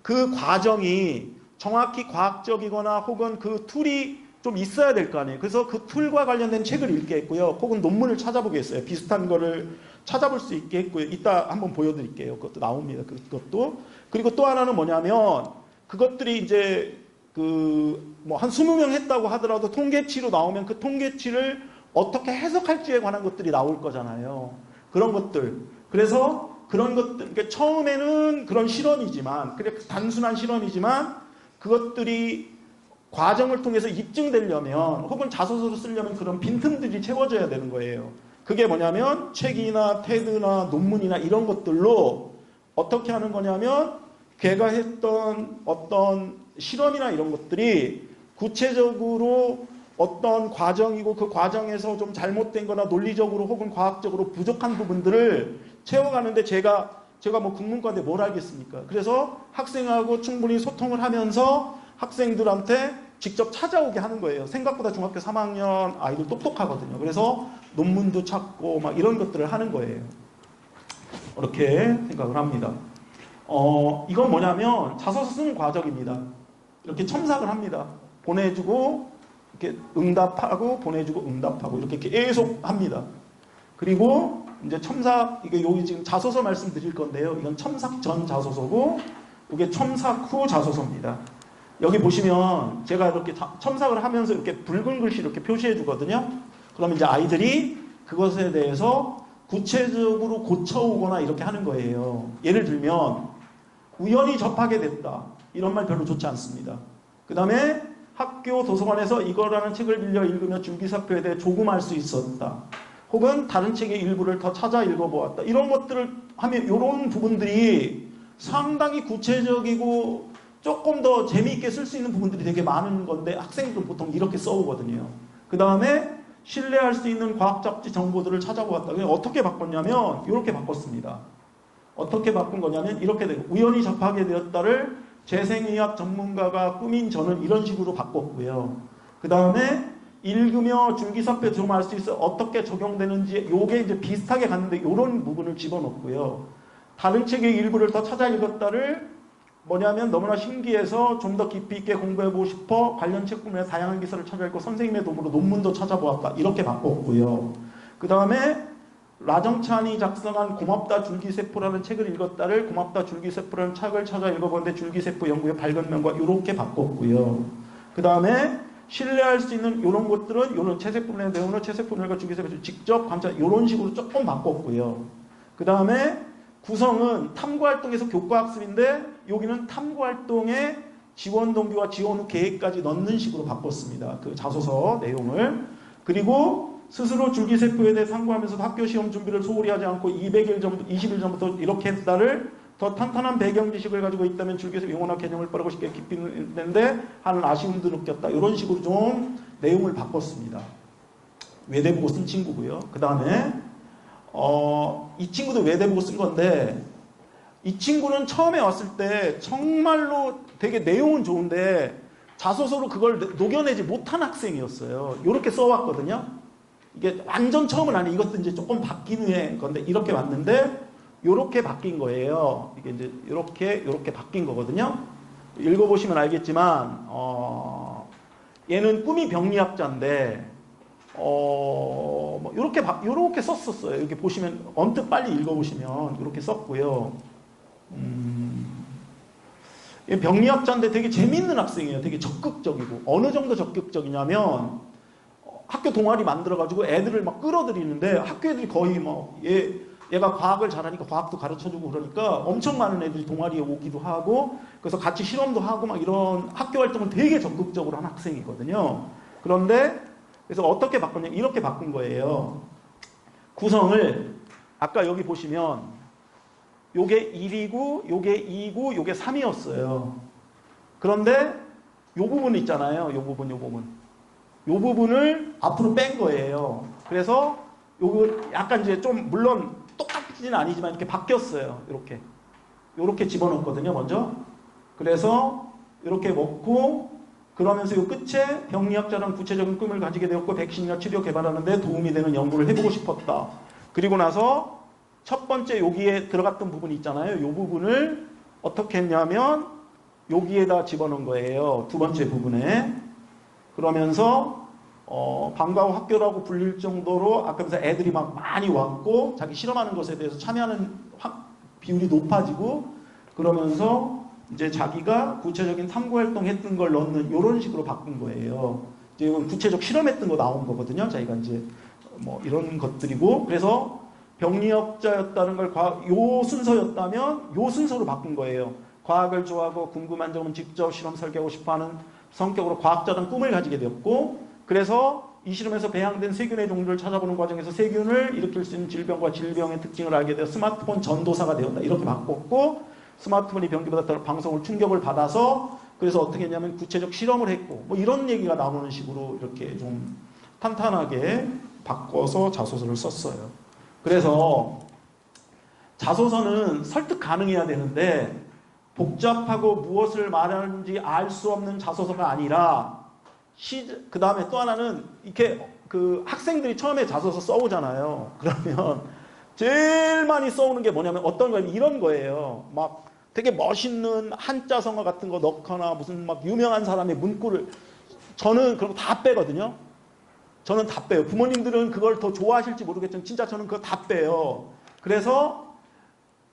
그 과정이 정확히 과학적이거나 혹은 그 툴이 좀 있어야 될 거 아니에요. 그래서 그 툴과 관련된 책을 읽게 했고요. 혹은 논문을 찾아보게 했어요. 비슷한 거를 찾아볼 수 있게 했고요. 이따 한번 보여드릴게요. 그것도 나옵니다. 그것도. 그리고 또 하나는 뭐냐면 그것들이 이제 뭐 한 20명 했다고 하더라도 통계치로 나오면 그 통계치를 어떻게 해석할지에 관한 것들이 나올 거잖아요. 그런 것들. 그래서 그런 것들, 그러니까 처음에는 그런 실험이지만, 그래 단순한 실험이지만 그것들이 과정을 통해서 입증되려면 혹은 자소서를 쓰려면 그런 빈틈들이 채워져야 되는 거예요. 그게 뭐냐면 책이나 테드나 논문이나 이런 것들로 어떻게 하는 거냐면 걔가 했던 어떤 실험이나 이런 것들이 구체적으로 어떤 과정이고 그 과정에서 좀 잘못된 거나 논리적으로 혹은 과학적으로 부족한 부분들을 채워가는데 제가 뭐 국문과인데 뭘 알겠습니까? 그래서 학생하고 충분히 소통을 하면서 학생들한테 직접 찾아오게 하는 거예요. 생각보다 중학교 3학년 아이들 똑똑하거든요. 그래서 논문도 찾고 막 이런 것들을 하는 거예요. 이렇게 생각을 합니다. 이건 뭐냐면 자소서 쓰는 과정입니다. 이렇게 첨삭을 합니다. 보내주고 이렇게 응답하고 보내주고 응답하고 이렇게 계속 합니다. 그리고 이제 첨삭, 이게 여기 지금 자소서 말씀드릴 건데요. 이건 첨삭 전 자소서고 이게 첨삭 후 자소서입니다. 여기 보시면 제가 이렇게 첨삭을 하면서 이렇게 붉은 글씨 이렇게 표시해 주거든요. 그러면 이제 아이들이 그것에 대해서 구체적으로 고쳐오거나 이렇게 하는 거예요. 예를 들면 우연히 접하게 됐다. 이런 말 별로 좋지 않습니다. 그 다음에 학교 도서관에서 이거라는 책을 빌려 읽으며 줄기차표에 대해 조금 알 수 있었다. 혹은 다른 책의 일부를 더 찾아 읽어보았다. 이런 것들을 하면 이런 부분들이 상당히 구체적이고 조금 더 재미있게 쓸 수 있는 부분들이 되게 많은 건데 학생들은 보통 이렇게 써오거든요. 그 다음에 신뢰할 수 있는 과학 잡지 정보들을 찾아보았다. 그냥 어떻게 바꿨냐면 이렇게 바꿨습니다. 어떻게 바꾼 거냐면 이렇게 되고 우연히 접하게 되었다를 재생의학 전문가가 꾸민 저는 이런 식으로 바꿨고요. 그 다음에 읽으며 줄기차표 좀 알 수 있어 어떻게 적용되는지 요게 이제 비슷하게 갔는데 이런 부분을 집어넣고요. 다른 책의 일부를 더 찾아 읽었다를 뭐냐면 너무나 신기해서 좀 더 깊이 있게 공부해보고 싶어 관련 책분의 다양한 기사를 찾아 읽고 선생님의 도움으로 논문도 찾아보았다. 이렇게 바꿨고요. 그 다음에 라정찬이 작성한 고맙다 줄기세포라는 책을 읽었다를 고맙다 줄기세포라는 책을 찾아 읽어보는데 줄기세포 연구의 밝은 면과 이렇게 바꿨고요. 그 다음에 신뢰할 수 있는 이런 것들은 이런 체세포의 내용을 체세포ner과 줄기세포를 직접 관찰 이런 식으로 조금 바꿨고요. 그 다음에 구성은 탐구활동에서 교과학습인데 여기는 탐구활동에 지원 동기와 지원 후 계획까지 넣는 식으로 바꿨습니다. 그 자소서 내용을. 그리고 스스로 줄기세포에 대해 탐구하면서도 학교 시험 준비를 소홀히 하지 않고 200일 전부터 20일 전부터 이렇게 했다를 더 탄탄한 배경 지식을 가지고 있다면 줄기세포 용어나 개념을 빠르고 쉽게 깊이 있는데 하는 아쉬움도 느꼈다. 이런 식으로 좀 내용을 바꿨습니다. 외대보고 쓴 친구고요. 그 다음에 이 친구도 외대보고 쓴 건데 이 친구는 처음에 왔을 때 정말로 되게 내용은 좋은데 자소서로 그걸 녹여내지 못한 학생이었어요. 이렇게 써왔거든요. 이게 완전 처음은 아니 이것도 이제 조금 바뀐 후에 건데 이렇게 왔는데 이렇게 바뀐 거예요. 이게 이제 이렇게 바뀐 거거든요. 읽어보시면 알겠지만 얘는 꿈이 병리학자인데 뭐 이렇게 썼었어요. 이렇게 보시면 언뜻 빨리 읽어보시면 이렇게 썼고요. 병리학자인데 되게 재밌는 학생이에요. 되게 적극적이고 어느 정도 적극적이냐면 학교 동아리 만들어가지고 애들을 막 끌어들이는데 학교 애들이 거의 뭐 얘가 과학을 잘하니까 과학도 가르쳐주고 그러니까 엄청 많은 애들이 동아리에 오기도 하고 그래서 같이 실험도 하고 막 이런 학교 활동을 되게 적극적으로 한 학생이거든요. 그런데 그래서 어떻게 바꿨냐 이렇게 바꾼 거예요. 구성을 아까 여기 보시면 요게 1이고 요게 2고 요게 3이었어요. 그런데 요 부분 있잖아요. 요 부분을 앞으로 뺀 거예요. 그래서 요거 약간 이제 좀 물론 똑같지는 아니지만 이렇게 바뀌었어요. 이렇게 집어넣었거든요. 먼저. 그래서 이렇게 먹고 그러면서 이 끝에 병리학자란 구체적인 꿈을 가지게 되었고 백신이나 치료 개발하는 데 도움이 되는 연구를 해보고 싶었다. 그리고 나서 첫 번째 여기에 들어갔던 부분이 있잖아요. 이 부분을 어떻게 했냐면 여기에다 집어넣은 거예요. 두 번째 부분에. 그러면서 방과후 학교라고 불릴 정도로 아까면서 애들이 막 많이 왔고 자기 실험하는 것에 대해서 참여하는 비율이 높아지고 그러면서 이제 자기가 구체적인 탐구활동 했던 걸 넣는 이런 식으로 바꾼 거예요. 이제 이건 구체적 실험했던 거 나온 거거든요. 자기가 이제 뭐 이런 것들이고 그래서 병리학자였다는 걸 요 순서였다면 요 순서로 바꾼 거예요. 과학을 좋아하고 궁금한 점은 직접 실험 설계하고 싶어하는 성격으로 과학자라는 꿈을 가지게 되었고 그래서 이 실험에서 배양된 세균의 종류를 찾아보는 과정에서 세균을 일으킬 수 있는 질병과 질병의 특징을 알게 되어 스마트폰 전도사가 되었다. 이렇게 바꿨고 스마트폰이 병기보다 더 방송을 충격을 받아서 그래서 어떻게 했냐면 구체적 실험을 했고 뭐 이런 얘기가 나오는 식으로 이렇게 좀 탄탄하게 바꿔서 자소서를 썼어요. 그래서 자소서는 설득 가능해야 되는데 복잡하고 무엇을 말하는지 알 수 없는 자소서가 아니라 그 다음에 또 하나는 이렇게 그 학생들이 처음에 자소서 써오잖아요. 그러면 제일 많이 써오는 게 뭐냐면 어떤 거냐면 이런 거예요. 막 되게 멋있는 한자성어 같은 거 넣거나 무슨 막 유명한 사람의 문구를 저는 그런 거 다 빼거든요. 저는 다 빼요. 부모님들은 그걸 더 좋아하실지 모르겠지만 진짜 저는 그거 다 빼요. 그래서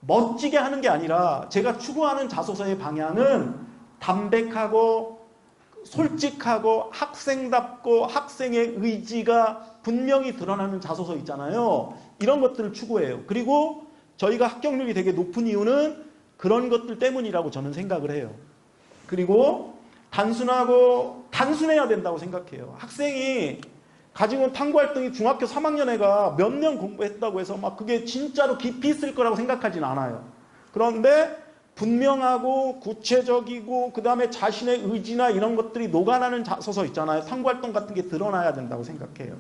멋지게 하는 게 아니라 제가 추구하는 자소서의 방향은 담백하고 솔직하고 학생답고 학생의 의지가 분명히 드러나는 자소서 있잖아요. 이런 것들을 추구해요. 그리고 저희가 합격률이 되게 높은 이유는 그런 것들 때문이라고 저는 생각을 해요. 그리고 단순해야 된다고 생각해요. 학생이 가지고 온 탐구활동이 중학교 3학년 애가 몇 년 공부했다고 해서 막 그게 진짜로 깊이 있을 거라고 생각하진 않아요. 그런데 분명하고 구체적이고 그 다음에 자신의 의지나 이런 것들이 녹아나는 자소서 있잖아요. 탐구활동 같은 게 드러나야 된다고 생각해요.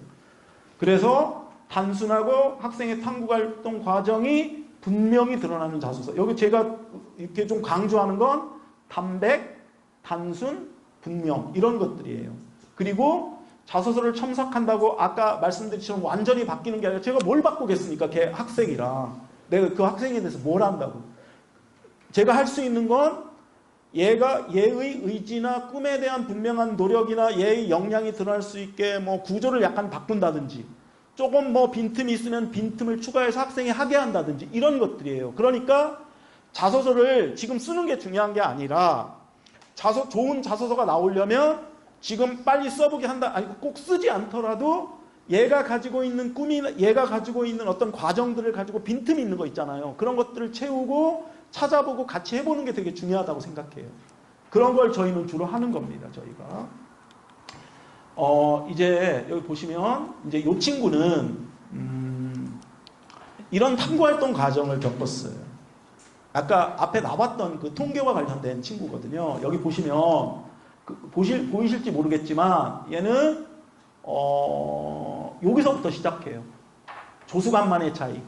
그래서 단순하고 학생의 탐구활동 과정이 분명히 드러나는 자소서. 여기 제가 이렇게 좀 강조하는 건 담백, 단순, 분명 이런 것들이에요. 그리고 자소서를 첨삭한다고 아까 말씀드린 완전히 바뀌는 게 아니라 제가 뭘 바꾸겠습니까? 걔 학생이랑 내가 그 학생에 대해서 뭘 한다고. 제가 할 수 있는 건 얘의 의지나 꿈에 대한 분명한 노력이나 얘의 역량이 드러날 수 있게 뭐 구조를 약간 바꾼다든지 조금 뭐 빈틈이 있으면 빈틈을 추가해서 학생이 하게 한다든지 이런 것들이에요. 그러니까 자소서를 지금 쓰는 게 중요한 게 아니라 좋은 자소서가 나오려면 지금 빨리 써보게 한다. 아니 꼭 쓰지 않더라도 얘가 가지고 있는 꿈이나 얘가 가지고 있는 어떤 과정들을 가지고 빈틈이 있는 거 있잖아요. 그런 것들을 채우고 찾아보고 같이 해보는 게 되게 중요하다고 생각해요. 그런 걸 저희는 주로 하는 겁니다. 저희가. 이제 여기 보시면 이제 이 친구는 이런 탐구활동 과정을 겪었어요. 아까 앞에 나왔던 그 통계와 관련된 친구거든요. 여기 보시면 보이실지 모르겠지만 얘는 여기서부터 시작해요. 조수간만의 차이.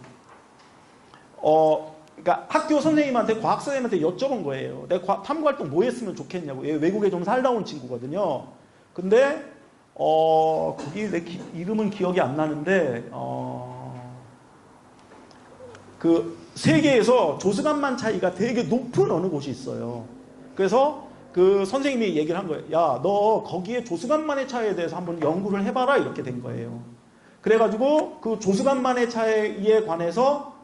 그러니까 학교 선생님한테 과학 선생님한테 여쭤본 거예요. 내가 탐구활동 뭐 했으면 좋겠냐고. 얘 외국에 좀 살다 온 친구거든요. 근데 거기 내 이름은 기억이 안 나는데 그 세계에서 조수간만 차이가 되게 높은 어느 곳이 있어요. 그래서 그 선생님이 얘기를 한 거예요. 야, 너 거기에 조수간만의 차이에 대해서 한번 연구를 해봐라. 이렇게 된 거예요. 그래가지고 그 조수간만의 차이에 관해서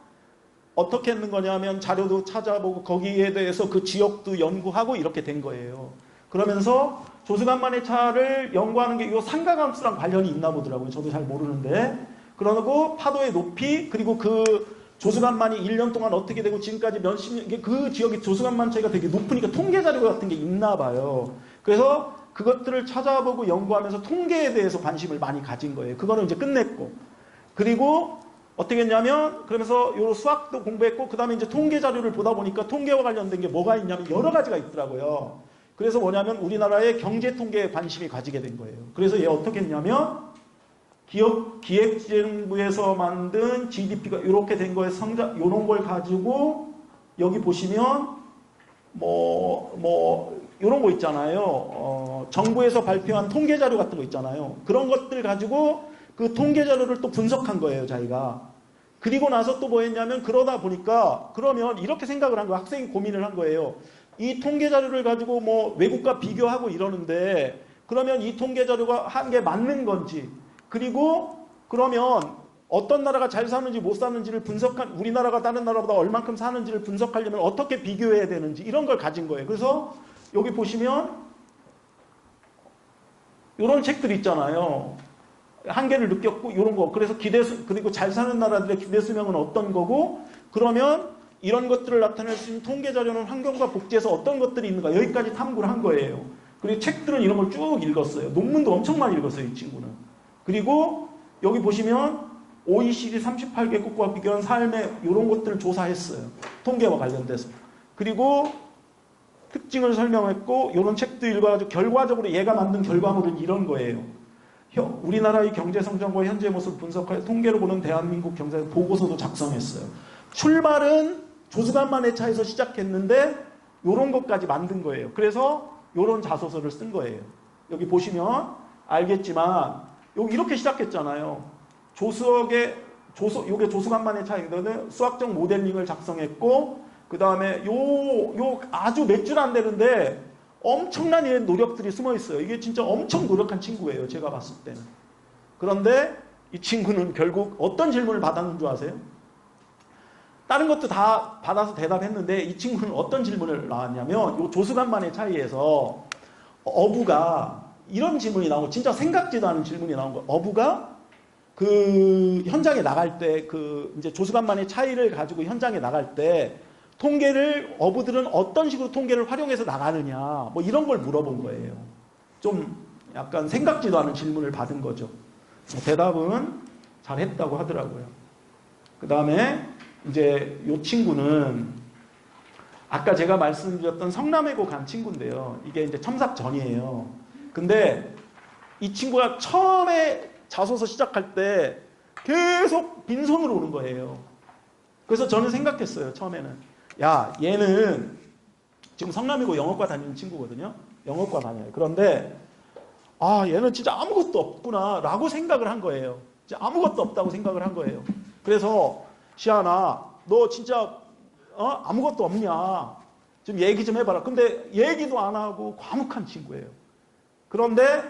어떻게 했는 거냐면 자료도 찾아보고 거기에 대해서 그 지역도 연구하고 이렇게 된 거예요. 그러면서 조수간만의 차를 연구하는 게 이 상가함수랑 관련이 있나 보더라고요. 저도 잘 모르는데. 그러고 파도의 높이 그리고 그 조수간만이 1년 동안 어떻게 되고 지금까지 몇십 년 그 지역의 조수간만 차이가 되게 높으니까 통계 자료 같은 게 있나 봐요. 그래서 그것들을 찾아보고 연구하면서 통계에 대해서 관심을 많이 가진 거예요. 그거는 이제 끝냈고. 그리고 어떻게 했냐면 그러면서 요 수학도 공부했고 그다음에 이제 통계 자료를 보다 보니까 통계와 관련된 게 뭐가 있냐면 여러 가지가 있더라고요. 그래서 뭐냐면 우리나라의 경제 통계에 관심이 가지게 된 거예요. 그래서 얘 어떻게 했냐면 기획재정부에서 만든 GDP가 이렇게 된 거에 성장 이런 걸 가지고 여기 보시면 이런 거 있잖아요. 정부에서 발표한 통계 자료 같은 거 있잖아요. 그런 것들 가지고 그 통계 자료를 또 분석한 거예요, 자기가. 그리고 나서 또 뭐 했냐면 그러다 보니까 그러면 이렇게 생각을 한 거예요. 학생이 고민을 한 거예요. 이 통계 자료를 가지고 뭐 외국과 비교하고 이러는데 그러면 이 통계 자료가 한 게 맞는 건지 그리고 그러면 어떤 나라가 잘 사는지 못 사는지를 우리나라가 다른 나라보다 얼만큼 사는지를 분석하려면 어떻게 비교해야 되는지 이런 걸 가진 거예요. 그래서 여기 보시면 이런 책들 있잖아요. 한계를 느꼈고 이런 거. 그래서 그리고 잘 사는 나라들의 기대수명은 어떤 거고 그러면 이런 것들을 나타낼 수 있는 통계 자료는 환경과 복지에서 어떤 것들이 있는가 여기까지 탐구를 한 거예요. 그리고 책들은 이런 걸 쭉 읽었어요. 논문도 엄청 많이 읽었어요. 이 친구는. 그리고 여기 보시면 OECD 38개국과 비교한 삶의 이런 것들을 조사했어요. 통계와 관련돼서. 그리고 특징을 설명했고 이런 책도 읽어가지고 결과적으로 얘가 만든 결과물은 이런 거예요. 우리나라의 경제 성장과 현재 모습을 분석하여 통계로 보는 대한민국 경제 보고서도 작성했어요. 출발은 조수간만의 차에서 시작했는데 이런 것까지 만든 거예요. 그래서 이런 자소서를 쓴 거예요. 여기 보시면 알겠지만 여기 이렇게 시작했잖아요. 요게 조수간만의 차이거든. 수학적 모델링을 작성했고 그 다음에 요 아주 몇 줄 안 되는데 엄청난 노력들이 숨어 있어요. 이게 진짜 엄청 노력한 친구예요. 제가 봤을 때는. 그런데 이 친구는 결국 어떤 질문을 받았는 줄 아세요? 다른 것도 다 받아서 대답했는데 이 친구는 어떤 질문을 나왔냐면 요 조수간만의 차이에서 어부가 이런 질문이 나오고 진짜 생각지도 않은 질문이 나온 거예요. 어부가 그 현장에 나갈 때 그 이제 조수간만의 차이를 가지고 현장에 나갈 때 통계를 어부들은 어떤 식으로 통계를 활용해서 나가느냐 뭐 이런 걸 물어본 거예요. 좀 약간 생각지도 않은 질문을 받은 거죠. 대답은 잘했다고 하더라고요. 그 다음에 이제 이 친구는 아까 제가 말씀드렸던 성남외고 간 친구인데요. 이게 이제 첨삭 전이에요. 근데 이 친구가 처음에 자소서 시작할 때 계속 빈손으로 오는 거예요. 그래서 저는 생각했어요. 처음에는. 야, 얘는 지금 성남이고 영어과 다니는 친구거든요. 영어과 다녀요. 그런데 아, 얘는 진짜 아무것도 없구나 라고 생각을 한 거예요. 진짜 아무것도 없다고 생각을 한 거예요. 그래서 시아나 너 진짜 아무것도 없냐? 좀 얘기 좀 해봐라. 근데 얘기도 안 하고 과묵한 친구예요. 그런데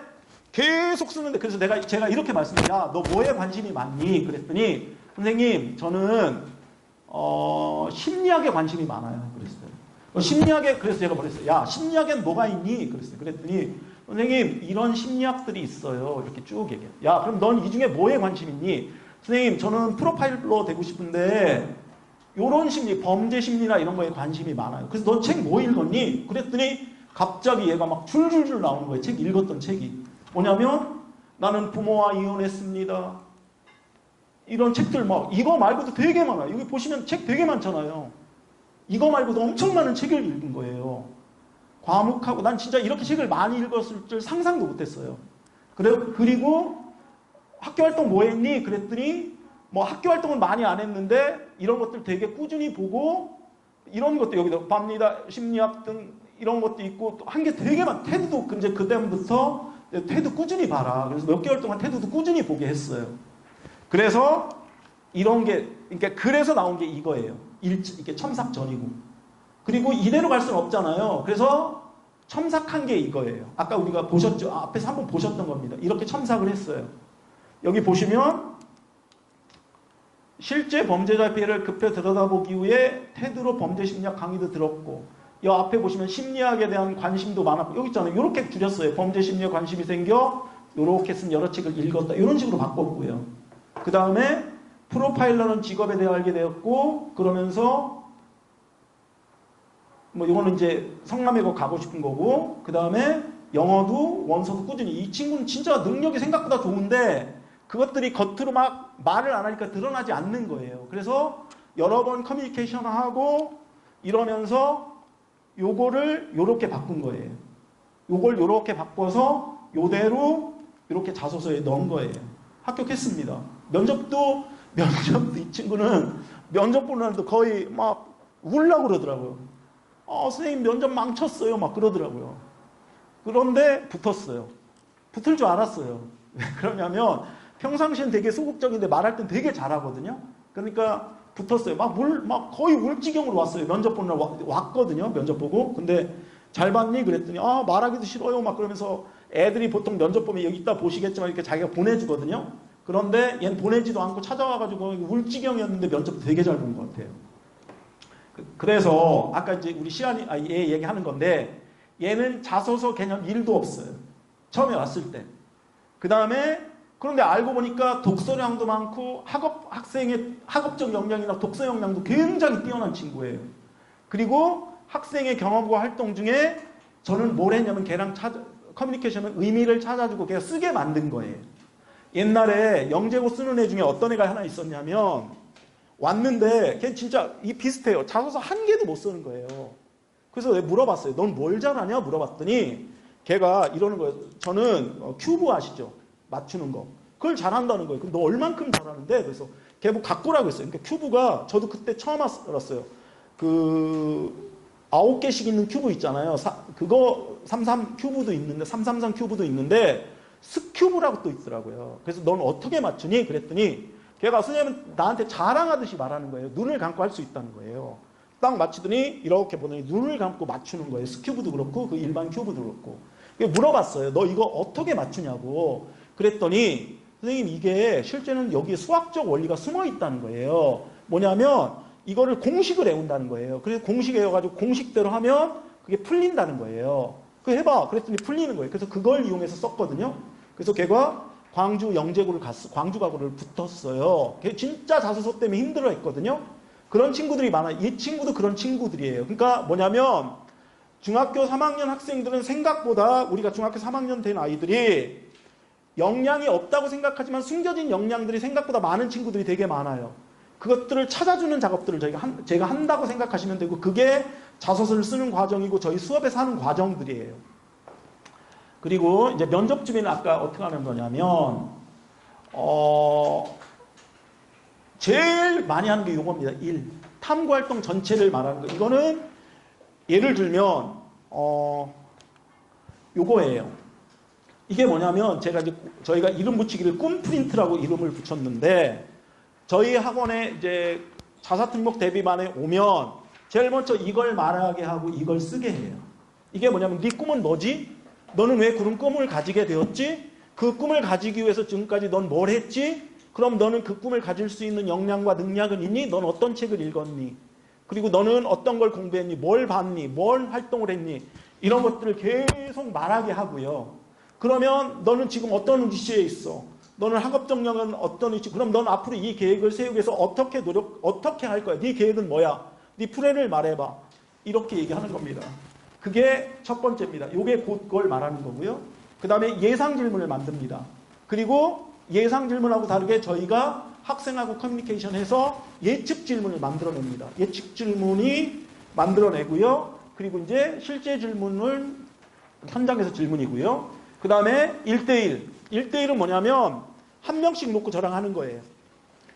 계속 쓰는데 그래서 제가 이렇게 말씀드려요. 야, 너 뭐에 관심이 많니? 그랬더니 선생님 저는 심리학에 관심이 많아요. 그랬어요. 심리학에 그래서 제가 그랬어요. 야, 심리학엔 뭐가 있니? 그랬어요. 그랬더니 선생님 이런 심리학들이 있어요. 이렇게 쭉 얘기해요. 야, 그럼 넌 이 중에 뭐에 관심 있니? 선생님 저는 프로파일러 되고 싶은데 요런 심리, 범죄 심리나 이런 거에 관심이 많아요. 그래서 너 책 뭐 읽었니? 그랬더니 갑자기 얘가 막 줄줄줄 나오는 거예요. 책 읽었던 책이. 뭐냐면 나는 부모와 이혼했습니다. 이런 책들 막 이거 말고도 되게 많아요. 여기 보시면 책 되게 많잖아요. 이거 말고도 엄청 많은 책을 읽은 거예요. 과묵하고 난 진짜 이렇게 책을 많이 읽었을 줄 상상도 못했어요. 그리고 학교 활동 뭐 했니? 그랬더니 뭐 학교 활동은 많이 안 했는데 이런 것들 되게 꾸준히 보고 이런 것도 여기도 봅니다. 심리학 등 이런 것도 있고 한 게 되게 많아. 테드도 이제 그때부터 테드 꾸준히 봐라. 그래서 몇 개월 동안 테드도 꾸준히 보게 했어요. 그래서 이런 게 그러니까 그래서 나온 게 이거예요. 이게 첨삭 전이고. 그리고 이대로 갈 수는 없잖아요. 그래서 첨삭한 게 이거예요. 아까 우리가 보셨죠? 앞에서 한번 보셨던 겁니다. 이렇게 첨삭을 했어요. 여기 보시면 실제 범죄자 피해를 급히 들여다보기 위해 테드로 범죄 심리학 강의도 들었고 이 앞에 보시면 심리학에 대한 관심도 많았고 여기 있잖아요. 이렇게 줄였어요. 범죄 심리에 관심이 생겨 이렇게 쓴 여러 책을 읽었다. 이런 식으로 바꿨고요. 그 다음에 프로파일러는 직업에 대해 알게 되었고 그러면서 뭐 이거는 이제 성남외고 가고 싶은 거고 그 다음에 영어도 원서도 꾸준히 이 친구는 진짜 능력이 생각보다 좋은데 그것들이 겉으로 막 말을 안 하니까 드러나지 않는 거예요. 그래서 여러 번 커뮤니케이션을 하고 이러면서 요거를 요렇게 바꾼 거예요. 요걸 요렇게 바꿔서 요대로 이렇게 자소서에 넣은 거예요. 합격했습니다. 면접도 이 친구는 면접 보는 날도 거의 막 울려고 그러더라고요. 선생님 면접 망쳤어요. 막 그러더라고요. 그런데 붙었어요. 붙을 줄 알았어요. 왜 그러냐면 평상시엔 되게 소극적인데 말할 땐 되게 잘하거든요. 그러니까 붙었어요. 막 거의 울 지경으로 왔어요. 면접 보는 날 왔거든요. 면접 보고. 근데 잘 봤니? 그랬더니 말하기도 싫어요. 막 그러면서 애들이 보통 면접 보면 여기 있다 보시겠지만 이렇게 자기가 보내주거든요. 그런데 얘는 보내지도 않고 찾아와가지고 울 지경이었는데 면접 되게 잘 본 것 같아요. 그래서 아까 이제 우리 얘 얘기하는 건데 얘는 자소서 개념 1도 없어요. 처음에 왔을 때. 그 다음에 그런데 알고 보니까 독서량도 많고 학생의 학업적 역량이나 독서 역량도 굉장히 뛰어난 친구예요. 그리고 학생의 경험과 활동 중에 저는 뭘 했냐면 걔랑 커뮤니케이션은 의미를 찾아주고 걔가 쓰게 만든 거예요. 옛날에 영재고 쓰는 애 중에 어떤 애가 하나 있었냐면 왔는데 걔 진짜 비슷해요. 자소서 한 개도 못 쓰는 거예요. 그래서 내가 물어봤어요. 넌 뭘 잘하냐? 물어봤더니 걔가 이러는 거예요. 저는 큐브 아시죠? 맞추는 거. 그걸 잘한다는 거예요. 그럼 너 얼만큼 잘하는데? 그래서 걔 뭐 갖고라고 했어요. 그러니까 큐브가 저도 그때 처음 알았어요. 그 9개씩 있는 큐브 있잖아요. 그거 33 큐브도 있는데 333 큐브도 있는데 스큐브라고 또 있더라고요. 그래서 넌 어떻게 맞추니? 그랬더니 걔가 선생님은 나한테 자랑하듯이 말하는 거예요. 눈을 감고 할 수 있다는 거예요. 딱 맞추더니 이렇게 보더니 눈을 감고 맞추는 거예요. 스큐브도 그렇고 그 일반 큐브도 그렇고. 물어봤어요. 너 이거 어떻게 맞추냐고. 그랬더니 선생님 이게 실제는 여기에 수학적 원리가 숨어 있다는 거예요. 뭐냐면 이거를 공식을 외운다는 거예요. 그래서 공식 외워가지고 공식대로 하면 그게 풀린다는 거예요. 그거 해봐. 그랬더니 풀리는 거예요. 그래서 그걸 이용해서 썼거든요. 그래서 걔가 광주 영재고를 광주가고를 붙었어요. 걔 진짜 자소서 때문에 힘들어했거든요. 그런 친구들이 많아요. 이 친구도 그런 친구들이에요. 그러니까 뭐냐면 중학교 3학년 학생들은 생각보다 우리가 중학교 3학년 된 아이들이 역량이 없다고 생각하지만 숨겨진 역량들이 생각보다 많은 친구들이 되게 많아요. 그것들을 찾아주는 작업들을 제가 한다고 생각하시면 되고 그게 자소서를 쓰는 과정이고 저희 수업에서 하는 과정들이에요. 그리고 이제 면접 준비는 아까 어떻게 하는 거냐면 제일 많이 하는 게 이겁니다. 1. 탐구활동 전체를 말하는 거. 이거는 예를 들면 요거예요. 이게 뭐냐면 저희가 이름 붙이기를 꿈프린트라고 이름을 붙였는데 저희 학원에 이제 자사특목 대비반에 오면 제일 먼저 이걸 말하게 하고 이걸 쓰게 해요. 이게 뭐냐면 네 꿈은 뭐지? 너는 왜 그런 꿈을 가지게 되었지? 그 꿈을 가지기 위해서 지금까지 넌 뭘 했지? 그럼 너는 그 꿈을 가질 수 있는 역량과 능력은 있니? 넌 어떤 책을 읽었니? 그리고 너는 어떤 걸 공부했니? 뭘 봤니? 뭘 활동을 했니? 이런 것들을 계속 말하게 하고요. 그러면 너는 지금 어떤 위치에 있어? 너는 학업 정력은 어떤 위치? 그럼 넌 앞으로 이 계획을 세우기 위해서 어떻게 할 거야? 네 계획은 뭐야? 네 플랜을 말해봐. 이렇게 얘기하는 겁니다. 그게 첫 번째입니다. 이게 곧 그걸 말하는 거고요. 그 다음에 예상 질문을 만듭니다. 그리고 예상 질문하고 다르게 저희가 학생하고 커뮤니케이션해서 예측 질문을 만들어냅니다. 예측 질문이 만들어내고요. 그리고 이제 실제 질문을 현장에서 질문이고요. 그 다음에 1대1. 1대1은 뭐냐면 한 명씩 놓고 저랑 하는 거예요.